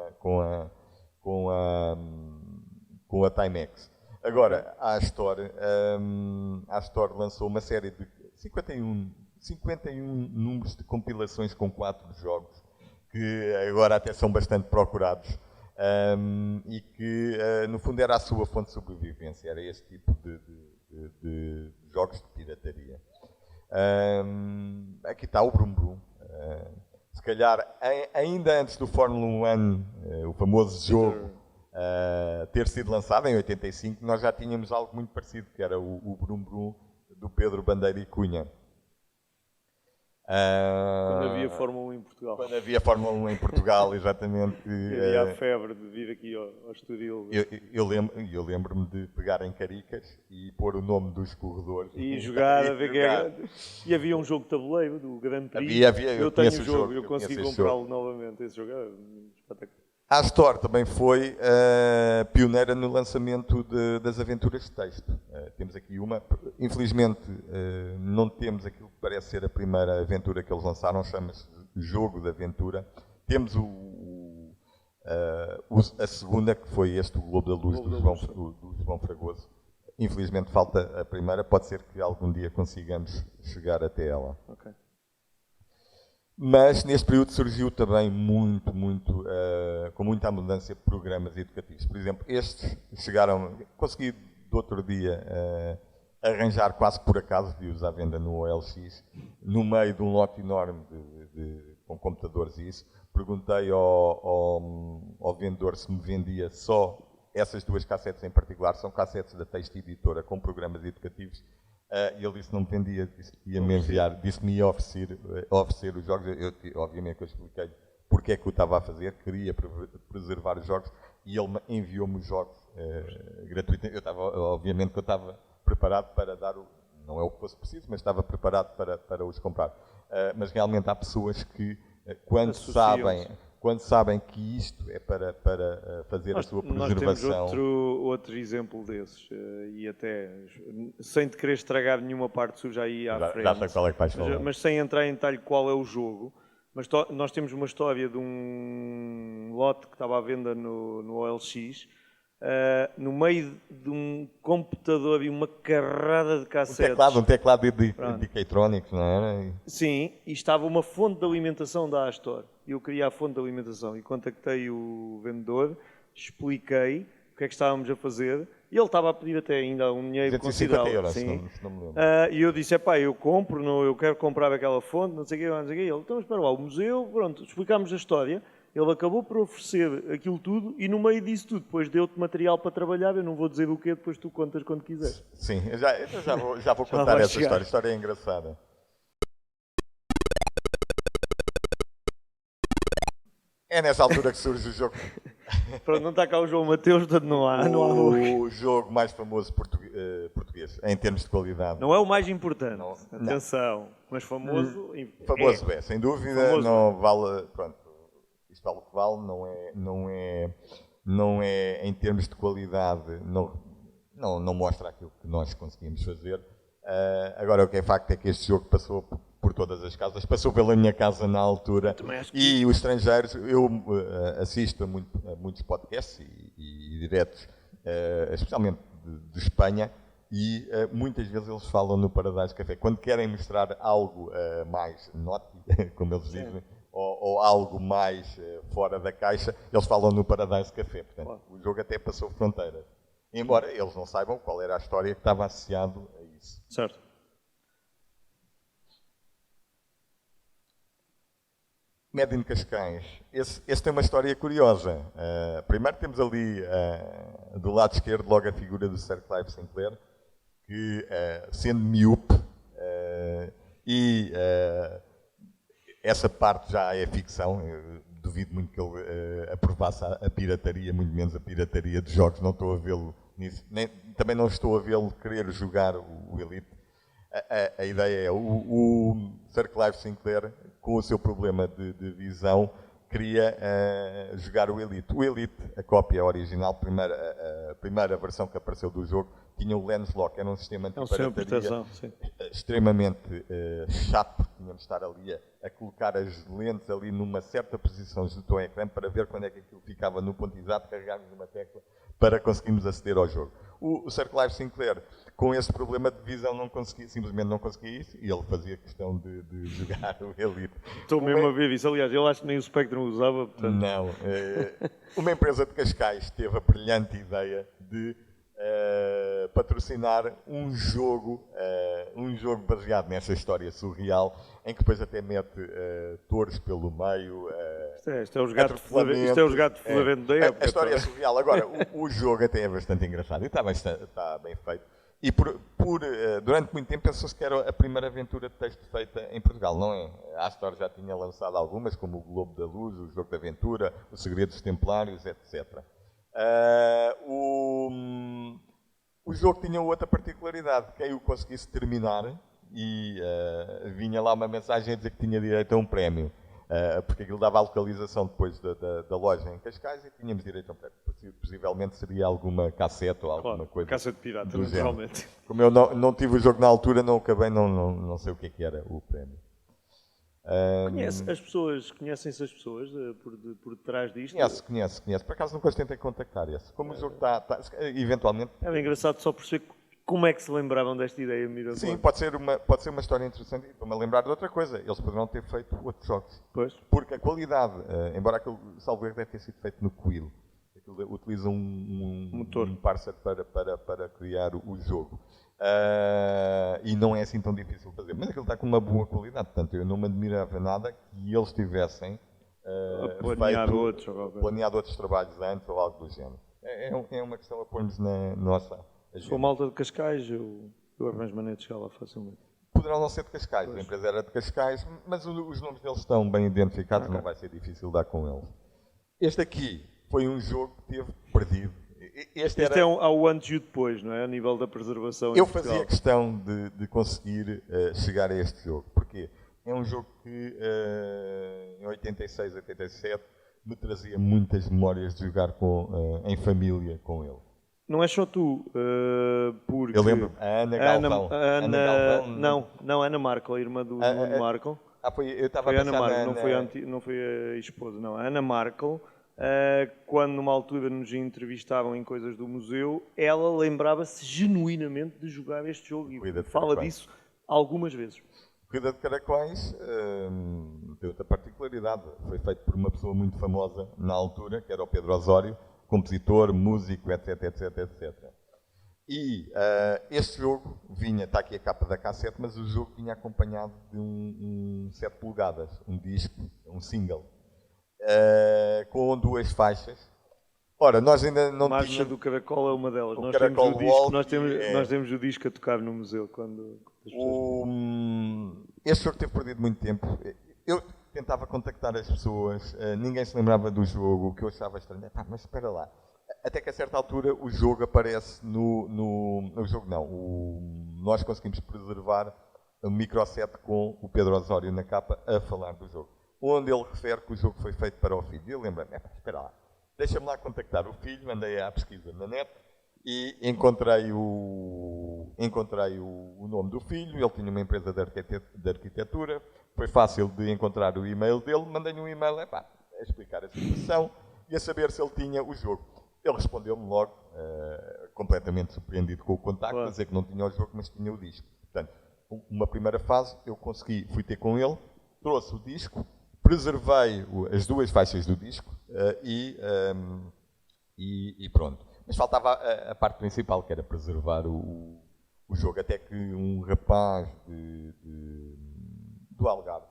a Timex. Agora, a Astor lançou uma série de 51 números de compilações com 4 jogos, que agora até são bastante procurados, e que, no fundo, era a sua fonte de sobrevivência, era este tipo de jogos de pirataria. Aqui está o Brum Brum. Se calhar, ainda antes do Fórmula 1, o famoso jogo, ter sido lançado em 85, nós já tínhamos algo muito parecido, que era o Brum Brum do Pedro Bandeira e Cunha. Quando havia Fórmula 1 em Portugal. Quando havia Fórmula 1 em Portugal, exatamente. Havia a febre de vir aqui ao Estoril. Eu lembro-me de pegar em caricas e pôr o nome dos corredores. E jogar, a ver quem é. E havia um jogo de tabuleiro, do Grand Prix. Eu tenho o jogo, eu consegui comprá-lo novamente. Esse jogo era espetacular. A Astor também foi pioneira no lançamento das aventuras de texto. Temos aqui uma, infelizmente não temos aquilo que parece ser a primeira aventura que eles lançaram, chama-se Jogo de Aventura. Temos a segunda, que foi o Globo da Luz do João Fragoso. Infelizmente falta a primeira, pode ser que algum dia consigamos chegar até ela. Okay. Mas neste período surgiu também com muita abundância, programas educativos. Por exemplo, estes consegui do outro dia arranjar quase por acaso, vi-os à venda no OLX, no meio de um lote enorme com computadores e isso. Perguntei ao vendedor se me vendia só essas 2 cassetes em particular, são cassetes da Texto Editora com programas educativos. E ele disse que não me vendia, disse que ia me enviar, disse que me ia oferecer os jogos. Obviamente que eu expliquei porque é que eu estava a fazer, queria preservar os jogos e ele enviou-me os jogos gratuitamente. Obviamente que eu estava preparado para dar não é o que fosse preciso, mas estava preparado para os comprar. Mas realmente há pessoas que quando sabem que isto é para fazer a sua preservação... Nós temos outro exemplo desses, e até, sem te querer estragar nenhuma parte suja aí à frente, Dá-te qual é que vais falar. Mas sem entrar em detalhe qual é o jogo, mas nós temos uma história de um lote que estava à venda no OLX, no meio de um computador e uma carrada de cassetes. Um teclado de Keytronics, não era? Sim, e estava uma fonte de alimentação da Astor. Eu queria a fonte de alimentação e contactei o vendedor, expliquei o que é que estávamos a fazer e ele estava a pedir até ainda um dinheiro considerável. €250, sim. se não me lembro. E eu disse, eu compro, eu quero comprar aquela fonte, não sei o quê, não sei o quê. Ele, então espera lá, o museu, pronto, explicámos a história. Ele acabou por oferecer aquilo tudo e no meio disso tudo, depois deu-te material para trabalhar, eu não vou dizer o quê, depois tu contas quando quiseres. Sim, eu já vou contar essa história, a história é engraçada. É nessa altura que surge o jogo. Pronto, não está cá o João Mateus, portanto não há o jogo mais famoso português, em termos de qualidade. Não é o mais importante, atenção, mas famoso... Famoso sem dúvida, famoso. Não vale... Pronto, isto vale o que vale, não é em termos de qualidade, não mostra aquilo que nós conseguimos fazer. Agora, o que é facto é que este jogo passou por todas as casas, passou pela minha casa na altura, e os estrangeiros, eu assisto a muitos podcasts e diretos, especialmente de Espanha, e muitas vezes eles falam no Paradise Café, quando querem mostrar algo mais naughty, como eles dizem, ou algo mais fora da caixa, eles falam no Paradise Café. Portanto, claro. O jogo até passou fronteiras. Embora eles não saibam qual era a história que estava associado a isso. Certo. Made in Cascais. Esse tem uma história curiosa. Primeiro temos ali, do lado esquerdo, logo a figura do Sir Clive Sinclair, que, sendo miúpe, essa parte já é ficção. Eu duvido muito que ele aprovasse a pirataria, muito menos a pirataria de jogos. Não estou a vê-lo nisso. Também não estou a vê-lo querer jogar o Elite. A ideia é o Sir Clive Sinclair, com o seu problema de visão, queria jogar o Elite. O Elite, a cópia original, a primeira versão que apareceu do jogo, tinha o lens lock, era um sistema antipirataria extremamente chato, porque tínhamos de estar ali a colocar as lentes ali numa certa posição junto ao ecrã para ver quando é que aquilo ficava no ponto exato, carregarmos uma tecla para conseguirmos aceder ao jogo. O Sir Clive Sinclair, com esse problema de visão, simplesmente não conseguia isso, e ele fazia questão de jogar o Elite. Estou mesmo a ver isso. Aliás, ele acho que nem o Spectrum usava. Portanto... Não. Uma empresa de Cascais teve a brilhante ideia de patrocinar um jogo baseado nessa história surreal, em que depois até mete touros pelo meio. Isto é os gatos de Flavento da época. A história é surreal. Agora, o jogo até é bastante engraçado e está bem feito. E durante muito tempo pensou-se que era a primeira aventura de texto feita em Portugal, não é? A Astor já tinha lançado algumas, como o Globo da Luz, o Jogo da Aventura, o Segredo dos Templários, etc. O jogo tinha outra particularidade. Quem o conseguisse terminar, e vinha lá uma mensagem a dizer que tinha direito a um prémio. Porque aquilo dava a localização depois da loja em Cascais e tínhamos direito a um prémio. Possivelmente seria alguma cassete ou alguma coisa. Cassete pirata, naturalmente. Como eu não tive o jogo na altura, não acabei, não sei o que era o prémio. Conhecem-se as pessoas por detrás disto? Conhece. Por acaso nunca os tentei contactar esse. Como o jogo está, eventualmente... É bem engraçado só perceber como é que se lembravam desta ideia mirabolante. Sim, pode ser uma história interessante. Estou-me a lembrar de outra coisa. Eles poderão ter feito outros jogos. Pois. Porque a qualidade, embora aquele salvo erro deve ter sido feito no Quill, utiliza um motor, um parceiro para criar o jogo. E não é assim tão difícil de fazer. Mas aquilo está com uma boa qualidade. Portanto, eu não me admirava nada que eles tivessem planeado outros trabalhos antes ou algo do género. É uma questão a pôr-nos na nossa agenda. Se for malta de Cascais, eu arranjo maneira de chegar lá facilmente. Poderão não ser de Cascais. A empresa era de Cascais, mas os nomes deles estão bem identificados, não vai ser difícil dar com eles. Este aqui foi um jogo que teve perdido. Este é ao antes e o depois, não é? A nível da preservação. Eu fazia questão de conseguir chegar a este jogo. Porquê? É um jogo que em 86, 87 me trazia muitas memórias de jogar em família com ele. Não é só tu, porque... Eu lembro, a Ana Galvão. Não, Ana Markel, a irmã do Nuno Markel. Eu estava a pensar Ana Markel, não foi a esposa, não. A Ana Markel, quando numa altura nos entrevistavam em coisas do museu, ela lembrava-se genuinamente de jogar este jogo e fala disso algumas vezes. Corrida de Caracóis tem outra particularidade. Foi feito por uma pessoa muito famosa na altura, que era o Pedro Osório, compositor, músico, etc. E este jogo vinha, está aqui a capa da cassete, mas o jogo vinha acompanhado de um 7 polegadas, um disco, um single, com 2 faixas. Ora, nós ainda não tínhamos... A marcha do Caracol é uma delas. Nós temos o disco a tocar no museu. Este jogo teve perdido muito tempo. Eu tentava contactar as pessoas, ninguém se lembrava do jogo, o que eu achava estranho. Mas espera lá. Até que a certa altura o jogo aparece no jogo não. Nós conseguimos preservar um microset com o Pedro Osório na capa a falar do jogo. Onde ele refere que o jogo foi feito para o filho. E eu lembro-me, espera lá. Deixa-me lá contactar o filho, andei à pesquisa na net e encontrei o nome do filho. Ele tinha uma empresa de arquitetura. Foi fácil de encontrar o e-mail dele. Mandei-lhe um e-mail a explicar a situação e a saber se ele tinha o jogo. Ele respondeu-me logo, completamente surpreendido com o contacto, a dizer que não tinha o jogo, mas tinha o disco. Portanto, uma primeira fase, eu fui ter com ele, trouxe o disco, preservei as duas faixas do disco e pronto. Mas faltava a parte principal, que era preservar o jogo, até que um rapaz do Algarve,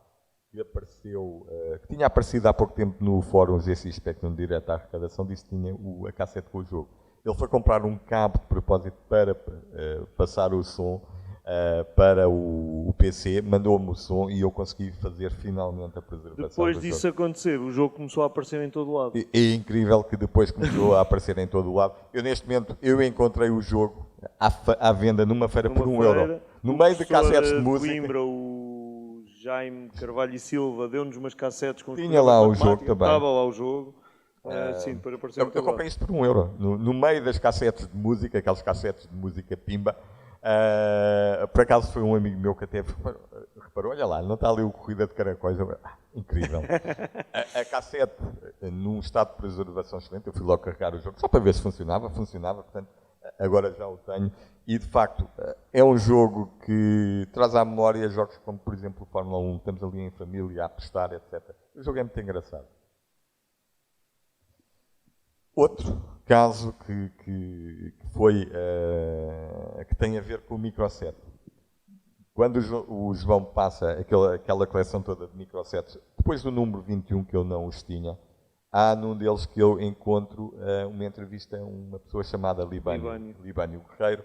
que apareceu, que tinha aparecido há pouco tempo no fórum GX Spectrum direto à arrecadação, disse que tinha a cassete com o jogo. Ele foi comprar um cabo de propósito para passar o som para o PC, mandou-me o som e eu consegui fazer finalmente a preservação Depois do disso jogo. acontecer, o jogo começou a aparecer em todo o lado. É incrível que depois começou a aparecer em todo o lado. Eu, neste momento, encontrei o jogo à venda numa feira por €1. No meio de cassetes de música. Coimbra, o Jaime Carvalho e Silva, deu-nos umas cassetes com os Tinha lá o jogo também. Estava lá o jogo. Sim, depois apareceu em todo Eu lado. comprei isso por €1. No meio das cassetes de música, aquelas cassetes de música pimba. Por acaso foi um amigo meu que até reparou, olha lá, não está ali o Corrida de Caracóis. Incrível. A cassete, num estado de preservação excelente, eu fui logo carregar o jogo, só para ver se funcionava, portanto, agora já o tenho. E, de facto, é um jogo que traz à memória jogos como, por exemplo, o Fórmula 1, estamos ali em família, a apostar, etc. O jogo é muito engraçado. Outro caso que tem a ver com o microset. Quando o João passa aquela coleção toda de microsets, depois do número 21 que eu não os tinha, há num deles que eu encontro uma entrevista a uma pessoa chamada Libânio Guerreiro,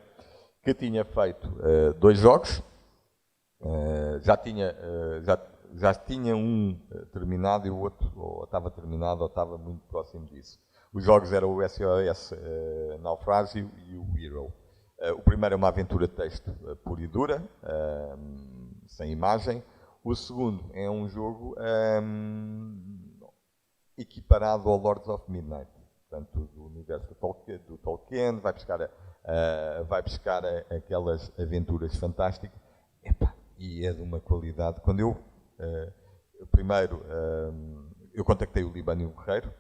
que tinha feito 2 jogos, já tinha um terminado e o outro ou estava terminado ou estava muito próximo disso. Os jogos eram o SOS Naufrágio e o Hero. O primeiro é uma aventura de texto pura e dura, sem imagem. O segundo é um jogo equiparado ao Lords of Midnight, portanto, do universo do Tolkien, vai buscar aquelas aventuras fantásticas. E é de uma qualidade. Quando eu contactei o Libânio Guerreiro,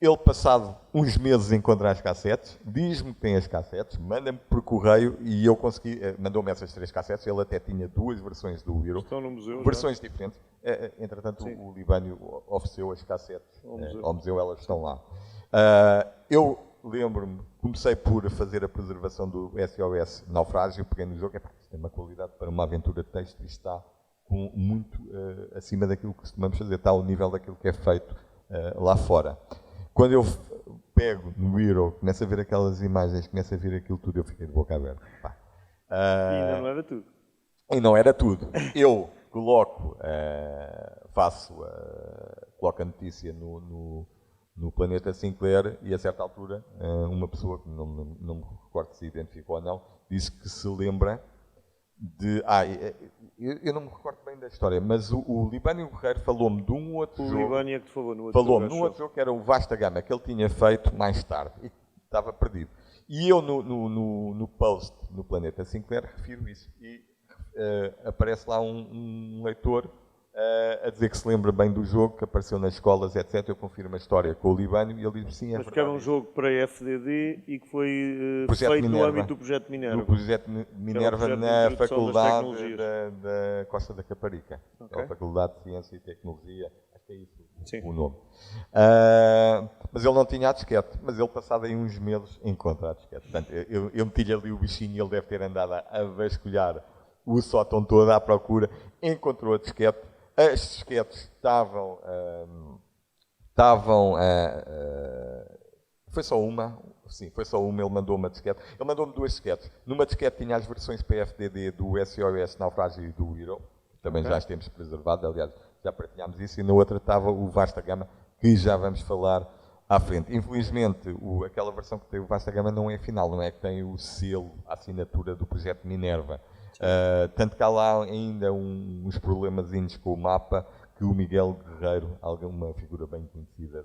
ele, passado uns meses, encontra as cassetes, diz-me que tem as cassetes, manda-me por correio e eu consegui, mandou-me essas 3 cassetes, ele até tinha 2 versões do Hero, estão no museu, versões diferentes. Entretanto, sim, o Libânio ofereceu as cassetes ao museu, elas estão lá. Eu lembro-me, comecei por fazer a preservação do SOS Naufrágio, peguei no jogo, porque tem uma qualidade para uma aventura de texto e está muito acima daquilo que costumamos fazer, está ao nível daquilo que é feito lá fora. Quando eu pego no Hero, começo a ver aquelas imagens, começo a ver aquilo tudo, eu fiquei de boca aberta. E ainda não era tudo. E não era tudo. Eu coloco, coloco a notícia no Planeta Sinclair e, a certa altura, uma pessoa, que não me recordo se identificou ou não, disse que se lembra de... eu não me recordo bem da história, mas o Libânio Guerreiro falou-me de um outro jogo. O Libânio é que te falou no outro jogo. Falou-me de um outro jogo que era o Vasta Gama, que ele tinha feito mais tarde e estava perdido. E eu, no post no Planeta Sinclair, refiro isso. E aparece lá um leitor a dizer que se lembra bem do jogo, que apareceu nas escolas, etc. Eu confirmo a história com o Libânio e ele diz sim, é mas verdade. que era um jogo para a FDD e que foi feito no âmbito do Projeto Minerva. No Projeto Minerva, na Faculdade da Costa da Caparica. Okay. A Faculdade de Ciência e Tecnologia, acho que é isso, sim, o nome. Mas ele não tinha a disquete, mas ele, passado aí uns meses, encontra a disquete. Portanto, eu meti-lhe ali o bichinho e ele deve ter andado a vasculhar o sótão todo à procura, encontrou a disquete. As disquetes estavam... foi só uma? Sim, foi só uma. Ele mandou uma disquete. Ele mandou-me 2 disquetes. Numa disquete tinha as versões PFDD do SOS Naufrágio e do Hero. Também já as temos preservado. Aliás, já partilhámos isso. E na outra estava o Vasta Gama, que já vamos falar à frente. Infelizmente, aquela versão que tem o Vasta Gama não é final. Não é que tem o selo, a assinatura do Projeto Minerva. Tanto que há lá ainda uns problemazinhos com o mapa que o Miguel Guerreiro, uma figura bem conhecida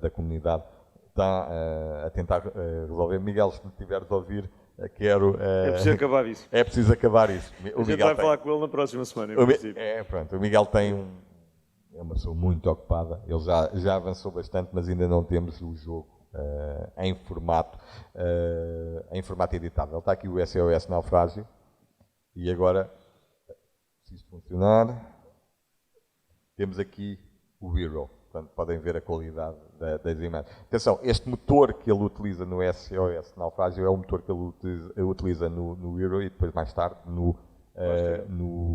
da comunidade, está a tentar resolver. Miguel, se me estiveres a ouvir, quero... é preciso acabar isso. É preciso acabar isso. A gente vai falar com ele na próxima semana, pronto. O Miguel é uma pessoa muito ocupada. Ele já avançou bastante, mas ainda não temos o jogo em formato editável. Está aqui o SOS Naufrágio. E agora, se isto funcionar, temos aqui o Hero. Portanto, podem ver a qualidade das imagens. Atenção, este motor que ele utiliza no SOS Naufrágio é o motor que ele utiliza no Hero e depois mais tarde no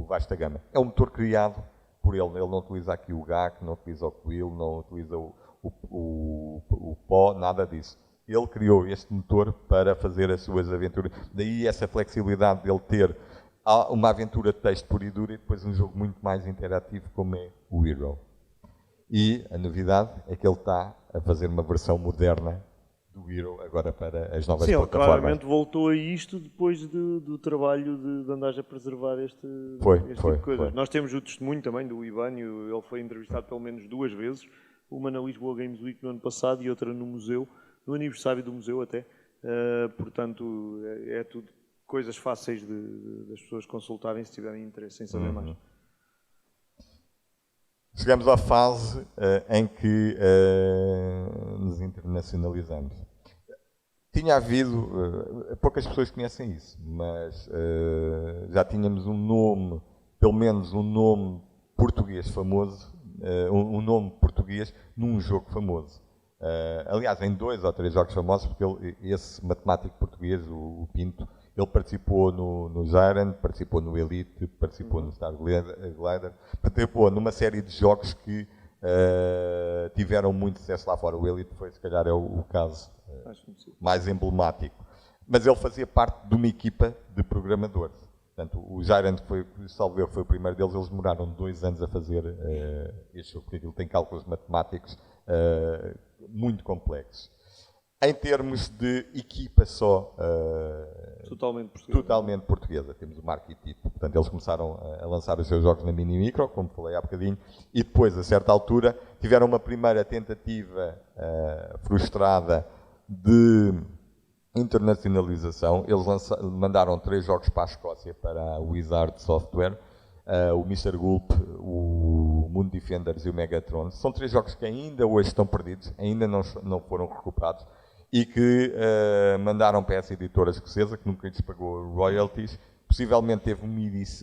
Vasta Gama. É um motor criado por ele. Ele não utiliza aqui o GAC, não utiliza o Quill, não utiliza o pó, nada disso. Ele criou este motor para fazer as suas aventuras. Daí essa flexibilidade dele ter uma aventura de texto pura e dura e depois um jogo muito mais interativo como é o Hero. E a novidade é que ele está a fazer uma versão moderna do Hero agora para as novas plataformas. Sim, ele claramente voltou a isto depois do trabalho de andares a preservar este tipo de coisas. Nós temos o testemunho também do Ibânio, ele foi entrevistado pelo menos 2 vezes, uma na Lisboa Games Week no ano passado e outra no museu, no aniversário do museu até. Portanto, é tudo coisas fáceis das pessoas consultarem se tiverem interesse em saber mais. Chegamos à fase em que nos internacionalizamos. Tinha havido, poucas pessoas conhecem isso, mas já tínhamos um nome, pelo menos um nome português famoso, um nome português num jogo famoso. Aliás, em 2 ou 3 jogos famosos, porque esse matemático português, o Pinto, ele participou no Zyrant, participou no Elite, participou no Star Glider, participou numa série de jogos que tiveram muito sucesso lá fora. O Elite foi, se calhar, o caso mais emblemático. Mas ele fazia parte de uma equipa de programadores. Portanto, o Zyrant, salvo eu, foi o primeiro deles. Eles demoraram 2 anos a fazer este jogo, porque ele tem cálculos matemáticos muito complexos. Em termos de equipa só, totalmente portuguesa. Temos o Marco e Tito. Portanto, eles começaram a lançar os seus jogos na Mini Micro, como falei há bocadinho, e depois, a certa altura, tiveram uma primeira tentativa frustrada de internacionalização. Eles mandaram 3 jogos para a Escócia, para a Wizard Software, o Mr. Gulp, o Moon Defenders e o Megatron. São 3 jogos que ainda hoje estão perdidos, ainda não foram recuperados, e que mandaram para essa editora escocesa, que nunca lhes pagou royalties. Possivelmente teve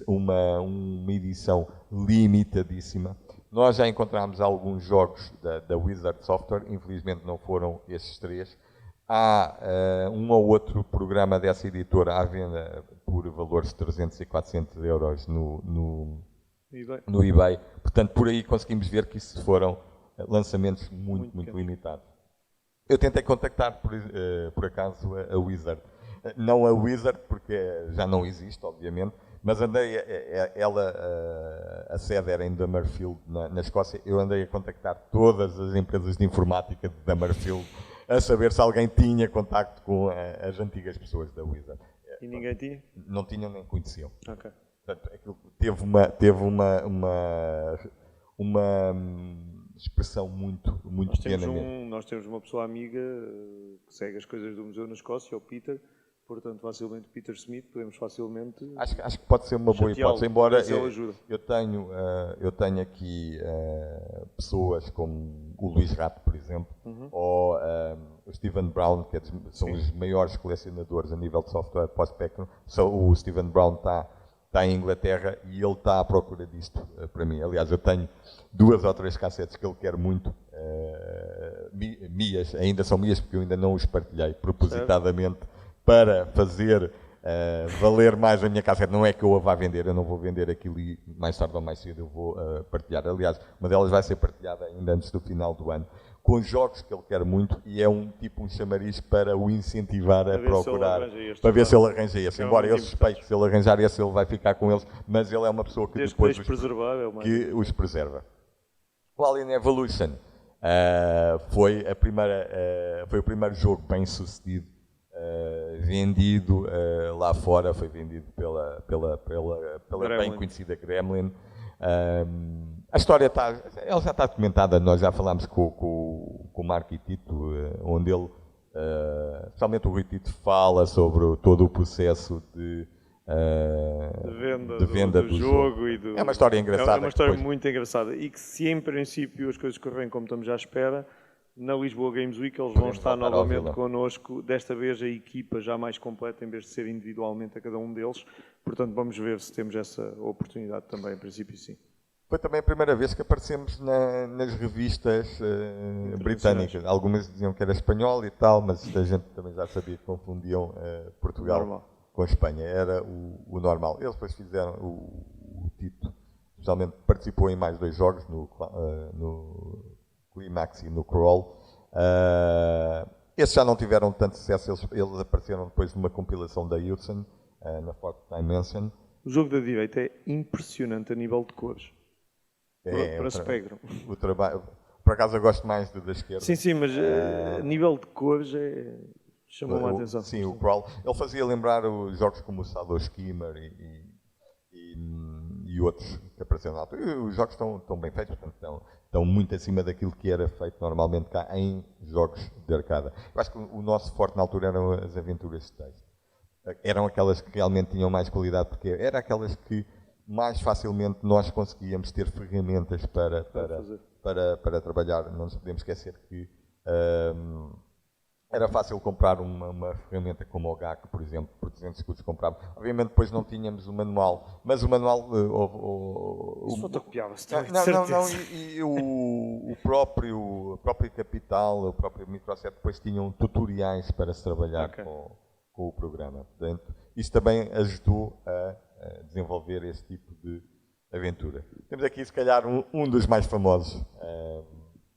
uma edição limitadíssima. Nós já encontramos alguns jogos da Wizard Software, infelizmente não foram esses 3. Há um ou outro programa dessa editora à venda por valores de 300 e 400 euros no eBay. Portanto, por aí conseguimos ver que isso foram lançamentos muito limitados. Eu tentei contactar, por acaso, a Wizard. Não a Wizard, porque já não existe, obviamente, mas andei, a sede era em Dummerfield, na Escócia. Eu andei a contactar todas as empresas de informática de Dummerfield, a saber se alguém tinha contacto com as antigas pessoas da Wizard. E ninguém tinha? Não tinham nem conheciam. Ok. Portanto, aquilo teve uma expressão muito pequena mesmo. Nós temos uma pessoa amiga que segue as coisas do museu na Escócia, o Peter. Portanto, facilmente Peter Smith, podemos facilmente... Acho que pode ser uma boa hipótese, embora eu tenho aqui pessoas como o Luís Rato, por exemplo, ou o Stephen Brown, que são os maiores colecionadores a nível de software pós-Spectrum. O Stephen Brown está em Inglaterra e ele está à procura disto para mim. Aliás, eu tenho 2 ou 3 cassetes que ele quer muito, minhas, ainda são minhas porque eu ainda não os partilhei propositadamente, para fazer valer mais a minha cassete. Não é que eu a vá vender, eu não vou vender aquilo e mais tarde ou mais cedo eu vou partilhar. Aliás, uma delas vai ser partilhada ainda antes do final do ano, com jogos que ele quer muito, e é um chamariz para o incentivar a procurar, para ver se ele arranja esse. Embora eu suspeito que se ele arranjar esse, ele vai ficar com eles, mas ele é uma pessoa que depois os preserva. O Alien Evolution foi o primeiro jogo bem sucedido vendido lá fora, foi vendido pela bem conhecida Gremlin. A história ela já está documentada, nós já falámos com o Marco e Tito, onde ele, especialmente o Rui Tito, fala sobre todo o processo de venda do jogo. É uma história engraçada. É uma história muito engraçada e que, se em princípio as coisas correm como estamos à espera, na Lisboa Games Week eles vão estar novamente connosco, desta vez a equipa já mais completa, em vez de ser individualmente a cada um deles. Portanto, vamos ver se temos essa oportunidade também, em princípio sim. Foi também a primeira vez que aparecemos nas revistas britânicas. Algumas diziam que era espanhol e tal, mas a gente também já sabia que confundiam Portugal normal com Espanha. Era o normal. Eles depois fizeram o Tito, especialmente participou em mais 2 jogos, no Climax e no Crawl. Esses já não tiveram tanto sucesso, eles apareceram depois numa compilação da Hudson, na Fourth Dimension. O jogo da direita é impressionante a nível de cores. Para Spectrum. O trabalho, por acaso eu gosto mais da esquerda. Sim, mas a nível de cores chamou-me a atenção. Sim, o Crawl. Ele fazia lembrar os jogos como o Shadow Skimmer e outros que apareceram na altura. Os jogos estão bem feitos, portanto, estão muito acima daquilo que era feito normalmente cá em jogos de arcada. Eu acho que o nosso forte na altura eram as aventuras de texto. Eram aquelas que realmente tinham mais qualidade, porque eram aquelas que mais facilmente nós conseguíamos ter ferramentas para trabalhar. Não nos podemos esquecer que era fácil comprar uma ferramenta como o GAC, por exemplo, por 200 escudos comprava. Obviamente depois não tínhamos o manual, mas o manual... Isso fotocopiava-se. Não, e o próprio Capital, o próprio Microsoft depois tinham tutoriais para se trabalhar com o programa. Portanto, isso também ajudou a desenvolver esse tipo de aventura. Temos aqui, se calhar, um dos mais famosos,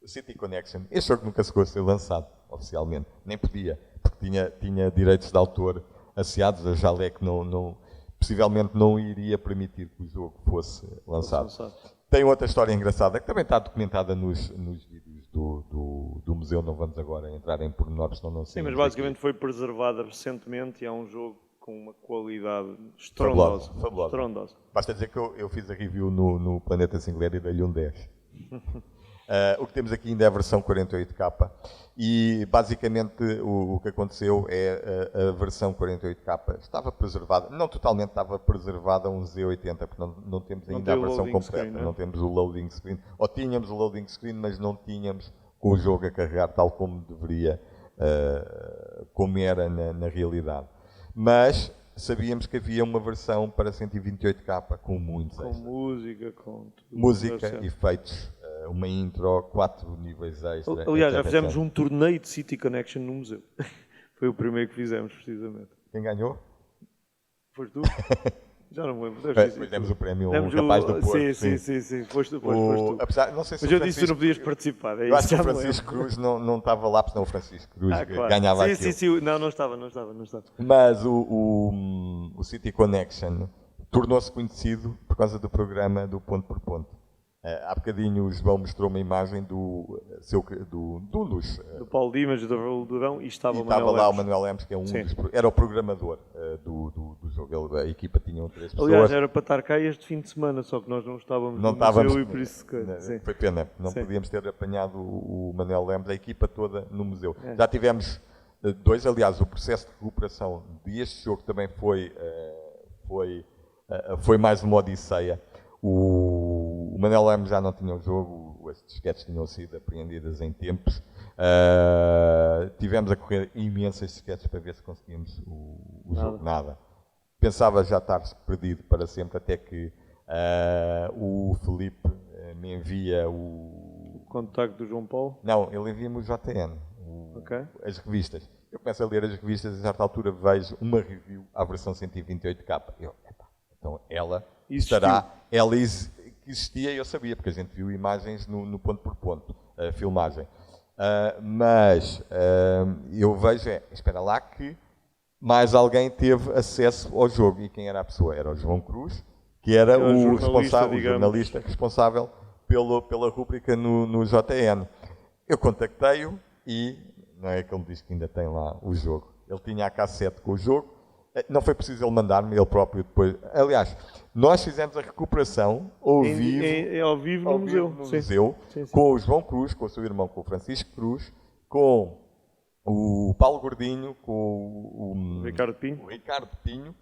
City Connection. Este jogo nunca chegou a ser lançado oficialmente, nem podia, porque tinha direitos de autor associados. A Jalec possivelmente não iria permitir que o jogo fosse lançado. Tem outra história engraçada, que também está documentada nos vídeos do museu. Não vamos agora entrar em pormenores, senão não sei. Sim, mas basicamente foi preservada recentemente e é um jogo com uma qualidade estrondosa. Fabulosa. Basta dizer que eu fiz a review no Planeta Singular e dei-lhe um 10. O que temos aqui ainda é a versão 48K e basicamente o que aconteceu é a versão 48K estava preservada, não totalmente, estava preservada a um Z80, porque não temos ainda a versão completa, screen, não temos o loading screen, ou tínhamos o loading screen, mas não tínhamos com o jogo a carregar tal como deveria, como era na realidade. Mas sabíamos que havia uma versão para 128K com muitos extras. Com música, com tudo. Música, efeitos, uma intro, 4 níveis extra. Aliás, já fizemos um torneio de City Connection no museu. Foi o primeiro que fizemos, precisamente. Quem ganhou? Foste tu? Já não me lembro. Depois demos o prémio ao rapaz do Porto. Sim. Foste tu. Apesar, não sei se mas eu disse que tu não podias participar. Eu acho que o Francisco Cruz não estava lá, porque senão o Francisco Cruz ganhava aquilo. Sim. Não estava. Mas o City Connection tornou-se conhecido por causa do programa do Ponto por Ponto. Há bocadinho o João mostrou uma imagem do Paulo Dimas, do Raul Durão, e estava lá o Manuel Lemos, que é era o programador do jogo. A equipa tinha 3 pessoas. Aliás, era para estar cá este fim de semana, só que nós não estávamos no museu e por isso foi pena, não podíamos ter apanhado o Manuel Lemos, a equipa toda no museu. Já tivemos 2, aliás, o processo de recuperação deste jogo também foi mais uma odisseia. O Manuel Lemos já não tinha o jogo, as disquetes tinham sido apreendidas em tempos. Tivemos a correr imensas disquetes para ver se conseguíamos o jogo. Nada. Pensava já estar perdido para sempre, até que o Felipe me envia o contacto do João Paulo? Não, ele envia-me o JN, as revistas. Eu começo a ler as revistas e a certa altura vejo uma review à versão 128K. Então ela existia e eu sabia, porque a gente viu imagens no ponto por ponto, a filmagem. Mas eu vejo, espera lá que mais alguém teve acesso ao jogo. E quem era a pessoa? Era o João Cruz, que era o jornalista responsável pela rúbrica no JN. Eu contactei-o e não é que ele me diz que ainda tem lá o jogo. Ele tinha a cassete com o jogo. Não foi preciso ele mandar-me, ele próprio depois. Aliás, nós fizemos a recuperação ao vivo no museu. Sim. Com o João Cruz, com o seu irmão, com o Francisco Cruz, com o Paulo Gordinho, com o Ricardo Pinho,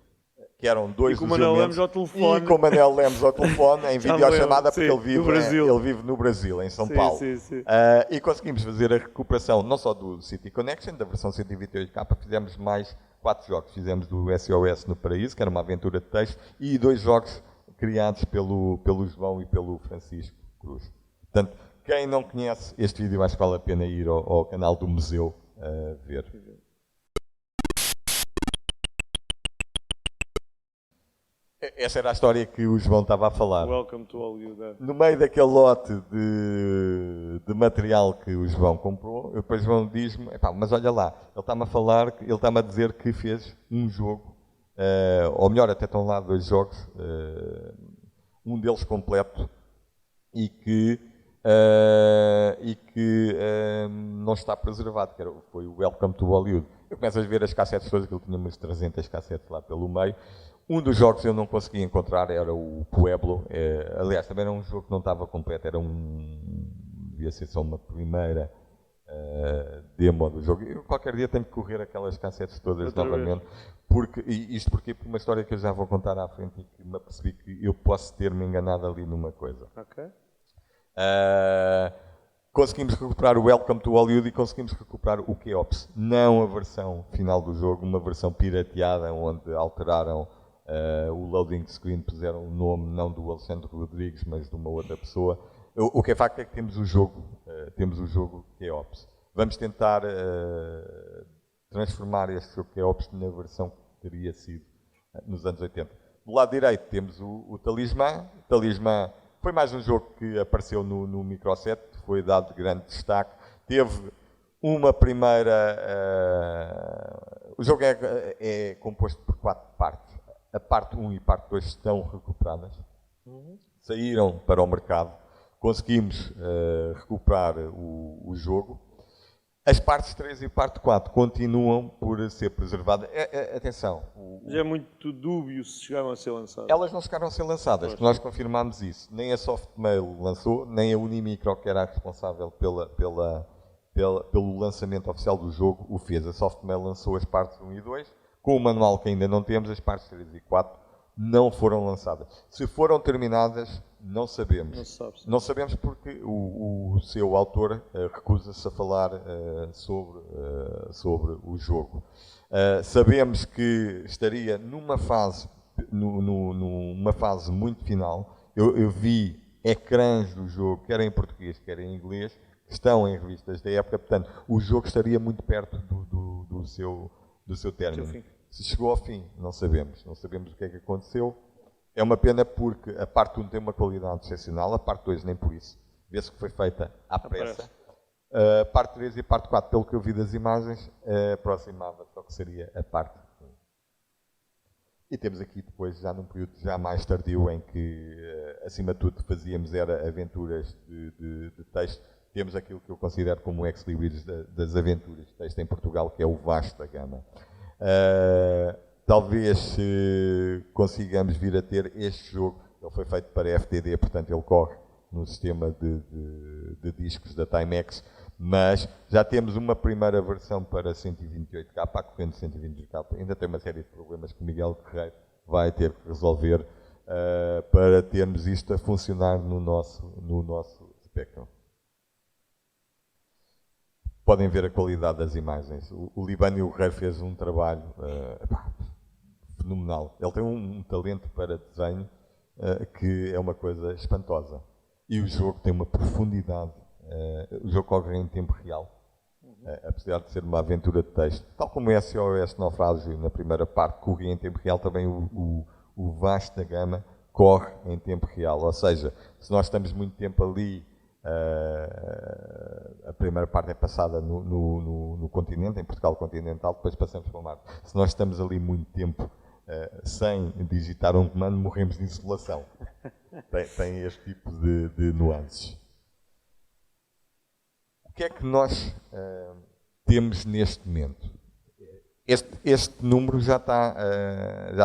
que eram 2 dos elementos. E com o Manuel Lemos ao telefone. E com o Manuel Lemos ao telefone, em videochamada, porque ele vive no Brasil, em São Paulo. Sim. E conseguimos fazer a recuperação, não só do City Connection, da versão 128K, fizemos mais 4 jogos. Fizemos do SOS no Paraíso, que era uma aventura de texto, e 2 jogos criados pelo João e pelo Francisco Cruz. Portanto, quem não conhece este vídeo, acho que vale a pena ir ao canal do museu ver. Essa era a história que o João estava a falar. Welcome to Hollywood. No meio daquele lote de material que o João comprou, depois o João diz-me, mas olha lá, ele está-me a falar, ele está-me a dizer que fez um jogo, ou melhor, até estão lá 2 jogos, um deles completo, e que não está preservado, que foi o Welcome to Hollywood. Eu começo a ver as cassetes todas, que ele tinha umas 300 cassetes lá pelo meio. Um dos jogos eu não consegui encontrar era o Pueblo. Aliás, também era um jogo que não estava completo, devia ser só uma primeira demo do jogo. Eu qualquer dia tenho que correr aquelas cassetes todas novamente. Isto porque uma história que eu já vou contar à frente e que me apercebi que eu posso ter-me enganado ali numa coisa. Ok. Conseguimos recuperar o Welcome to Hollywood e conseguimos recuperar o Keops. Não a versão final do jogo, uma versão pirateada onde alteraram o loading screen, puseram o nome não do Alexandre Rodrigues, mas de uma outra pessoa. O que é facto é que temos o jogo Keops. Vamos tentar transformar este jogo Keops na versão que teria sido nos anos 80. Do lado direito temos o Talismã. O Talismã foi mais um jogo que apareceu no Microset, foi dado grande destaque. Teve uma primeira... o jogo é composto por 4 partes. A parte 1 e parte 2 estão recuperadas. Saíram para o mercado. Conseguimos recuperar o jogo. As partes 3 e parte 4 continuam por ser preservadas. Atenção. Já é muito dúbio se chegaram a ser lançadas. Elas não chegaram a ser lançadas. Nós confirmámos isso. Nem a Softmail lançou, nem a Unimicro, que era a responsável pelo lançamento oficial do jogo, o fez. A Softmail lançou as partes 1 e 2. Com o manual que ainda não temos, as partes 3 e 4 não foram lançadas. Se foram terminadas, não sabemos. Não sabemos porque o seu autor recusa-se a falar sobre o jogo. Sabemos que estaria numa fase muito final. Eu vi ecrãs do jogo, quer em português, quer em inglês, que estão em revistas da época. Portanto, o jogo estaria muito perto do seu término. Se chegou ao fim, não sabemos. Não sabemos o que é que aconteceu. É uma pena porque a parte 1 tem uma qualidade excepcional, a parte 2 nem por isso. Vê-se que foi feita à pressa. A parte 3 e a parte 4, pelo que eu vi das imagens, aproximava-se ao que seria a parte 1. E temos aqui depois, já num período já mais tardio, em que, acima de tudo, fazíamos era aventuras de texto. Temos aquilo que eu considero como o ex-libris das aventuras de texto em Portugal, que é o Vasta Gama. Talvez consigamos vir a ter este jogo. Ele foi feito para FTD, portanto ele corre no sistema de discos da Timex, mas já temos uma primeira versão para 128K, a corrente 128K. Ainda tem uma série de problemas que o Miguel Guerreiro vai ter que resolver para termos isto a funcionar no nosso Spectrum. Podem ver a qualidade das imagens. O Libânio Guerreiro fez um trabalho fenomenal. Ele tem um talento para desenho que é uma coisa espantosa. E o jogo tem uma profundidade. O jogo corre em tempo real, apesar de ser uma aventura de texto. Tal como o SOS Naufrágio, na primeira parte, corria em tempo real, também o Vasta Gama corre em tempo real. Ou seja, se nós estamos muito tempo ali, a primeira parte é passada no continente, em Portugal continental, depois passamos para o mar. Se nós estamos ali muito tempo sem digitar um comando, morremos de insolação. Tem este tipo de nuances. O que é que nós temos neste momento? Este número já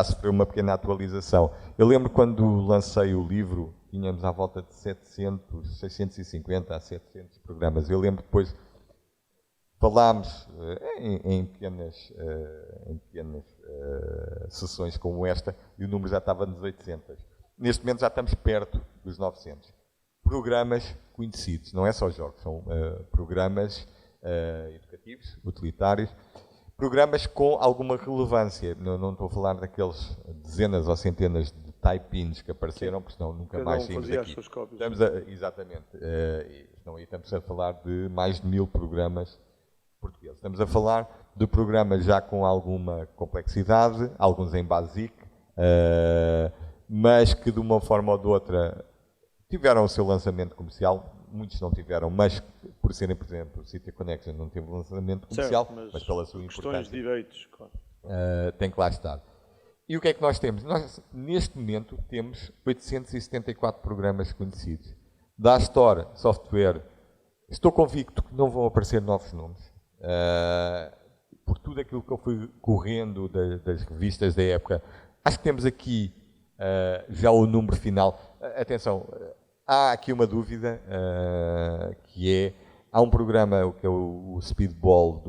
sofreu uma pequena atualização. Eu lembro quando lancei o livro, tínhamos à volta de 650 a 700 programas. Eu lembro depois, falámos em pequenas sessões como esta, e o número já estava nos 800. Neste momento já estamos perto dos 900. Programas conhecidos, não é só jogos, são programas educativos, utilitários, programas com alguma relevância. Não estou a falar daqueles dezenas ou centenas de type-ins que apareceram, porque senão nunca mais saímos daqui. Exatamente. Senão aí estamos a falar de mais de 1000 programas portugueses. Estamos a falar de programas já com alguma complexidade, alguns em BASIC, mas que de uma forma ou de outra tiveram o seu lançamento comercial. Muitos não tiveram, mas por serem, por exemplo, o City Connection não teve lançamento comercial, certo, mas pela sua importância. Questões de direitos, claro. Tem que lá estar. E o que é que nós temos? Nós, neste momento, temos 874 programas conhecidos. Da Store Software, estou convicto que não vão aparecer novos nomes. Por tudo aquilo que eu fui correndo das revistas da época, acho que temos aqui já o número final. Atenção, há aqui uma dúvida, que é, há um programa, que é o Speedball,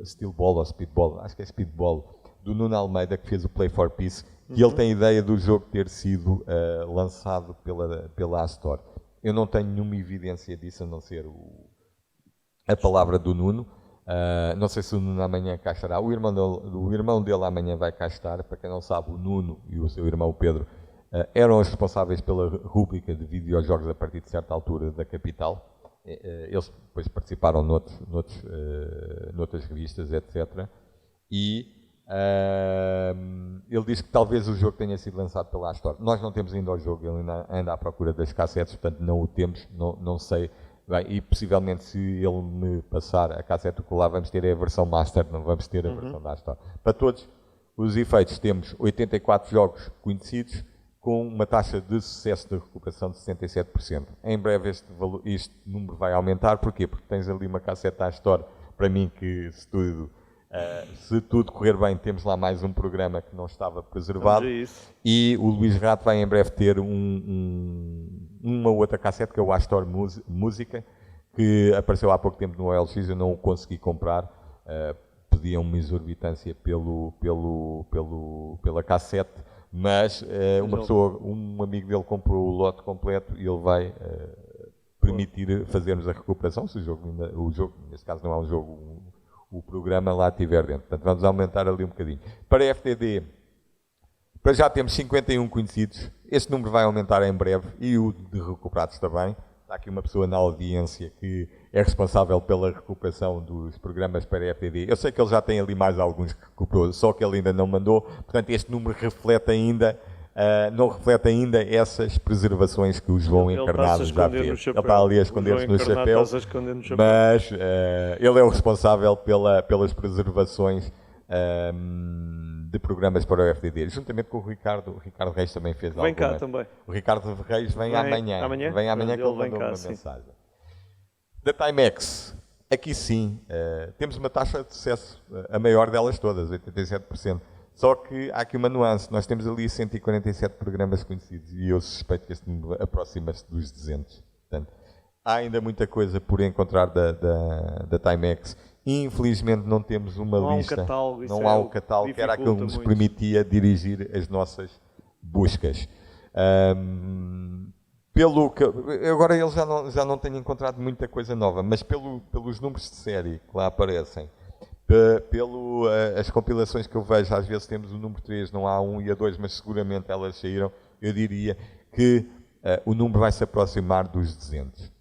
Steelball ou Speedball, acho que é Speedball, do Nuno Almeida, que fez o Play for Peace, e ele tem a ideia do jogo ter sido lançado pela Store. Eu não tenho nenhuma evidência disso, a não ser a palavra do Nuno. Não sei se o Nuno amanhã cá estará. O irmão dele amanhã vai cá estar. Para quem não sabe, o Nuno e o seu irmão Pedro eram os responsáveis pela rúbrica de videojogos a partir de certa altura da Capital. Eles depois participaram noutras revistas, etc. E ele disse que talvez o jogo tenha sido lançado pela Astor. Nós não temos ainda o jogo, ele ainda anda à procura das cassetes, portanto não o temos, não sei. Bem, e possivelmente, se ele me passar a cassete que lá vamos ter a versão Master, não vamos ter a versão da Astor. Para todos os efeitos, temos 84 jogos conhecidos, com uma taxa de sucesso de recuperação de 67%. Em breve este número vai aumentar. Porquê? Porque tens ali uma cassete da Astor, para mim, que se tudo correr bem, temos lá mais um programa que não estava preservado. E o Luís Rato vai em breve ter uma outra cassete, que é o Astor Música, que apareceu há pouco tempo no OLX, eu não o consegui comprar. Pediam uma exorbitância pela cassete, mas um amigo dele comprou o lote completo e ele vai permitir fazermos a recuperação, se o jogo, neste caso não é um jogo, o programa lá estiver dentro. Portanto, vamos aumentar ali um bocadinho. Para a FTD, para já temos 51 conhecidos, este número vai aumentar em breve, e o de recuperados também. Está aqui uma pessoa na audiência que é responsável pela recuperação dos programas para a FTD. Eu sei que ele já tem ali mais alguns que recuperou, só que ele ainda não mandou. Portanto, este número não reflete ainda essas preservações que o João Encarnado já fez. Ele está ali a esconder-se no chapéu, mas ele é o responsável pelas preservações de programas para o FTD, juntamente com o Ricardo. O Ricardo Reis também fez algo. Vem cá também. O Ricardo Reis vem amanhã. Vem amanhã, que ele mandou uma mensagem. Da Timex, aqui sim, temos uma taxa de sucesso, a maior delas todas, 87%. Só que há aqui uma nuance, nós temos ali 147 programas conhecidos e eu suspeito que este número aproxima-se dos 200. Portanto, há ainda muita coisa por encontrar da Timex. Infelizmente não temos uma lista, não há um catálogo, que era aquilo que nos permitia dirigir as nossas buscas. Agora eles já não têm encontrado muita coisa nova, mas pelos números de série que lá aparecem, as compilações que eu vejo, às vezes temos o número 3, não há a 1 e a 2, mas seguramente elas saíram, eu diria que o número vai se aproximar dos 200.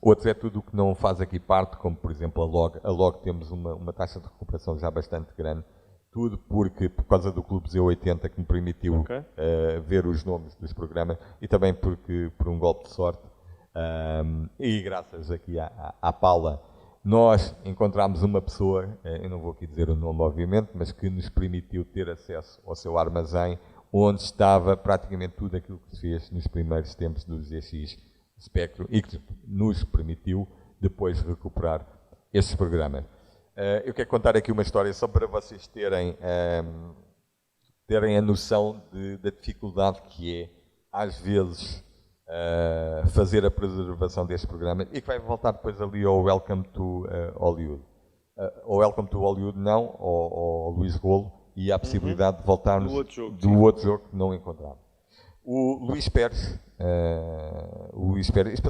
Outros é tudo o que não faz aqui parte, como por exemplo a Log. A Log temos uma taxa de recuperação já bastante grande, tudo por causa do Clube Z80, que me permitiu ver os nomes dos programas, e também por um golpe de sorte, e graças aqui à Paula, nós encontramos uma pessoa, eu não vou aqui dizer o nome obviamente, mas que nos permitiu ter acesso ao seu armazém, onde estava praticamente tudo aquilo que se fez nos primeiros tempos do ZX Spectrum, e que nos permitiu depois recuperar esses programas. Eu quero contar aqui uma história só para vocês terem a noção da dificuldade que é, às vezes, fazer a preservação destes programas, e que vai voltar depois ali ao Welcome to Hollywood. Ao Welcome to Hollywood não, ao Luís Rolo, e há a possibilidade de voltarmos do outro jogo que não encontramos. O Luís Pérez, isto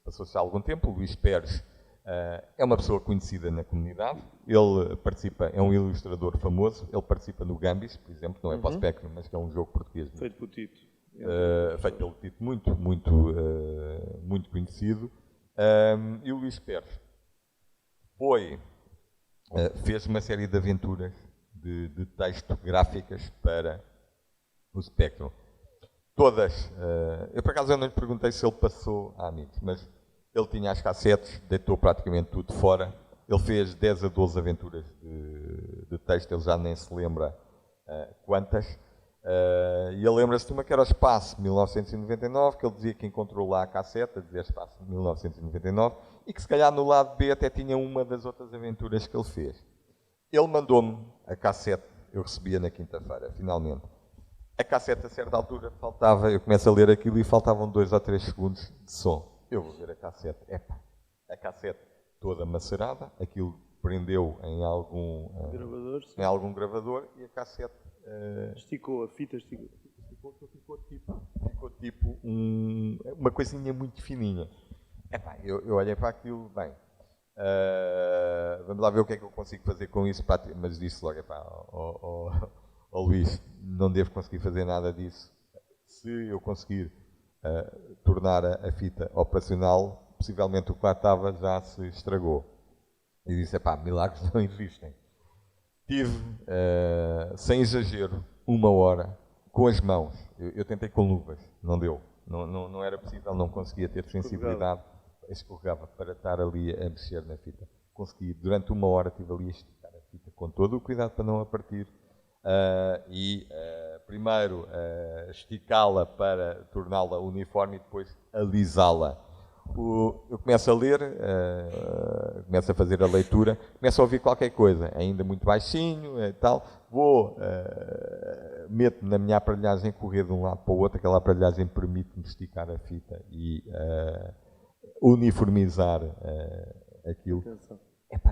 passou-se há algum tempo. O Luís Pérez É uma pessoa conhecida na comunidade, ele participa, é um ilustrador famoso, ele participa no Gambis, por exemplo, não é para o Spectrum, mas que é um jogo português. Feito pelo Tito. Feito pelo Tito, muito conhecido. E o Luís Pérez fez uma série de aventuras de texto gráficas para o Spectrum. Todas, eu por acaso não lhe perguntei se ele passou a amigos, mas ele tinha as cassetes, deitou praticamente tudo fora. Ele fez 10 a 12 aventuras de texto, ele já nem se lembra quantas. E ele lembra-se de uma que era o Espaço 1999, que ele dizia que encontrou lá a cassete, a dizer Espaço 1999, e que se calhar no lado B até tinha uma das outras aventuras que ele fez. Ele mandou-me a cassete, eu recebia na quinta-feira, finalmente. A cassete, a certa altura, eu começo a ler aquilo e faltavam 2 ou 3 segundos de som. Eu vou ver a cassete. A cassete toda macerada, aquilo prendeu em algum gravador e a cassete esticou, a fita esticou. Ficou tipo uma coisinha muito fininha. Eu olhei para aquilo, bem, vamos lá ver o que é que eu consigo fazer com isso, mas disse logo, Luís, não devo conseguir fazer nada disso. Se eu conseguir tornar a fita operacional, possivelmente o que lá estava já se estragou. E disse, milagres não existem. Tive, sem exagero, 1 hora com as mãos. Eu tentei com luvas, não deu. Não era possível, não conseguia ter sensibilidade. Escorregava para estar ali a mexer na fita. Consegui, durante 1 hora, estive ali a esticar a fita com todo o cuidado para não a partir. Primeiro esticá-la para torná-la uniforme e depois alisá-la. Eu começo a ler, começo a fazer a leitura, começo a ouvir qualquer coisa, ainda muito baixinho e tal. Meto-me na minha aparelhagem, correr de um lado para o outro. Aquela aparelhagem permite-me esticar a fita e uniformizar aquilo.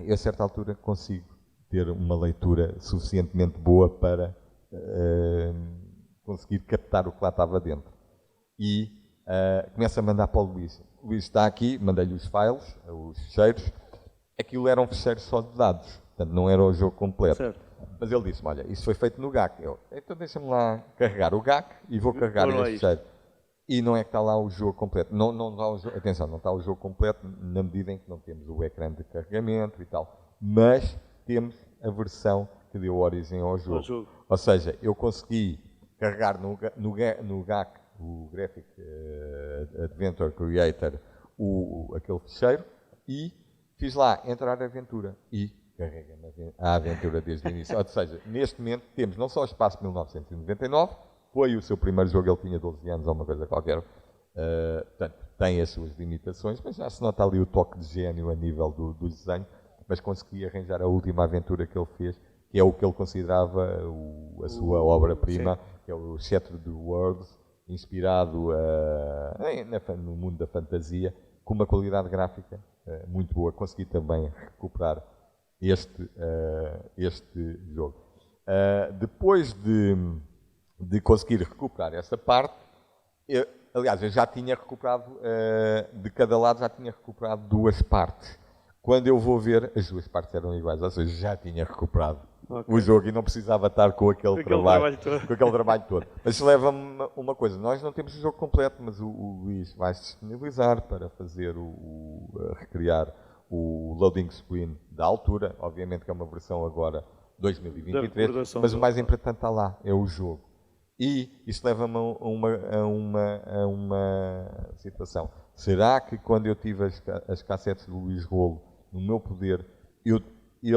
Eu a certa altura consigo ter uma leitura suficientemente boa para conseguir captar o que lá estava dentro. E começo a mandar para o Luís. O Luís está aqui, mandei-lhe os files, os ficheiros. Aquilo eram ficheiros só de dados, portanto não era o jogo completo. Certo. Mas ele disse-me, olha, isso foi feito no GAC. Então deixa-me lá carregar o GAC e vou carregar este ficheiro. E não é que está lá o jogo completo. Não está o jogo, atenção, não está o jogo completo na medida em que não temos o ecrã de carregamento e tal. Mas temos a versão que deu origem ao jogo. Ou seja, eu consegui carregar no GAC, o Graphic Adventure Creator, aquele ficheiro, e fiz lá entrar a aventura. E carrega a aventura desde o início. Ou seja, neste momento temos não só o Espaço 1999, foi o seu primeiro jogo, ele tinha 12 anos ou uma coisa qualquer. Portanto, tem as suas limitações, mas já se nota ali o toque de gênio a nível do desenho. Mas consegui arranjar a última aventura que ele fez, que é o que ele considerava a sua obra-prima, que é o Shattered Worlds, inspirado no mundo da fantasia, com uma qualidade gráfica muito boa. Consegui também recuperar este jogo. Depois de conseguir recuperar essa parte, aliás, eu já tinha recuperado, de cada lado já tinha recuperado 2 partes. Quando eu vou ver, as 2 partes eram iguais, ou seja, já tinha recuperado o jogo e não precisava estar com aquele trabalho todo. Mas isso leva-me uma coisa, nós não temos o jogo completo, mas o Luís vai se disponibilizar para fazer recriar o loading screen da altura, obviamente que é uma versão agora 2023, mas o mais importante está lá, é o jogo. E isso leva-me a uma situação. Será que quando eu tive as cassetes do Luís Rolo no meu poder, ele que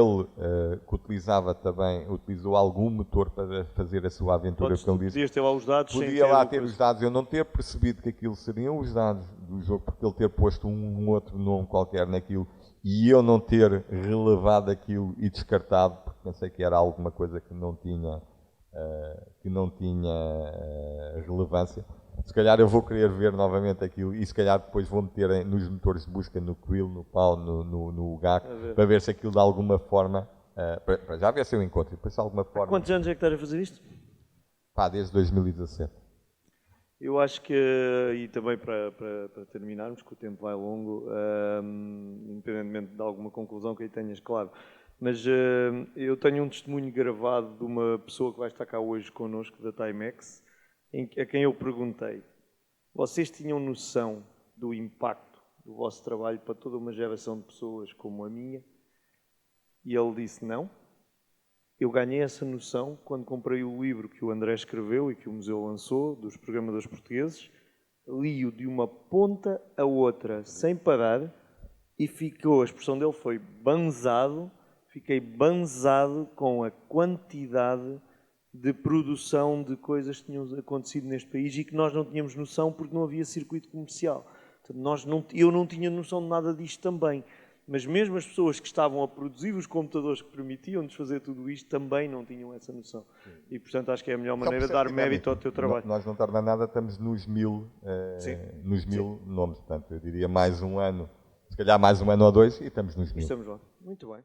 utilizou algum motor para fazer a sua aventura? Podias ter lá os dados. Podia lá ter os dados, eu não ter percebido que aquilo seriam os dados do jogo, porque ele ter posto um outro nome qualquer naquilo, e eu não ter relevado aquilo e descartado, porque pensei que era alguma coisa que não tinha relevância. Se calhar eu vou querer ver novamente aquilo e se calhar depois vou meter nos motores de busca no Quill, no PAL, no GAC, para ver se aquilo de alguma forma, para já ver se eu encontro. Depois, de alguma forma, há quantos anos é que estás a fazer isto? Desde 2017. Eu acho que, e também para terminarmos, que o tempo vai longo, independentemente de alguma conclusão que aí tenhas, claro, mas eu tenho um testemunho gravado de uma pessoa que vai estar cá hoje connosco, da Timex, a quem eu perguntei: vocês tinham noção do impacto do vosso trabalho para toda uma geração de pessoas como a minha? E ele disse: não. Eu ganhei essa noção quando comprei o livro que o André escreveu e que o museu lançou, dos programadores portugueses. Li-o de uma ponta a outra, sem parar, e ficou, a expressão dele foi banzado, fiquei banzado com a quantidade de produção de coisas que tinham acontecido neste país e que nós não tínhamos noção porque não havia circuito comercial. Portanto, eu não tinha noção de nada disto também. Mas mesmo as pessoas que estavam a produzir os computadores que permitiam-nos fazer tudo isto também não tinham essa noção. E, portanto, acho que é a melhor maneira de dar mérito ao teu trabalho. Nós não tarda nada, estamos nos mil nomes. Portanto, eu diria mais um ano, se calhar mais um ano ou dois, e estamos nos 1000. Estamos lá. Muito bem.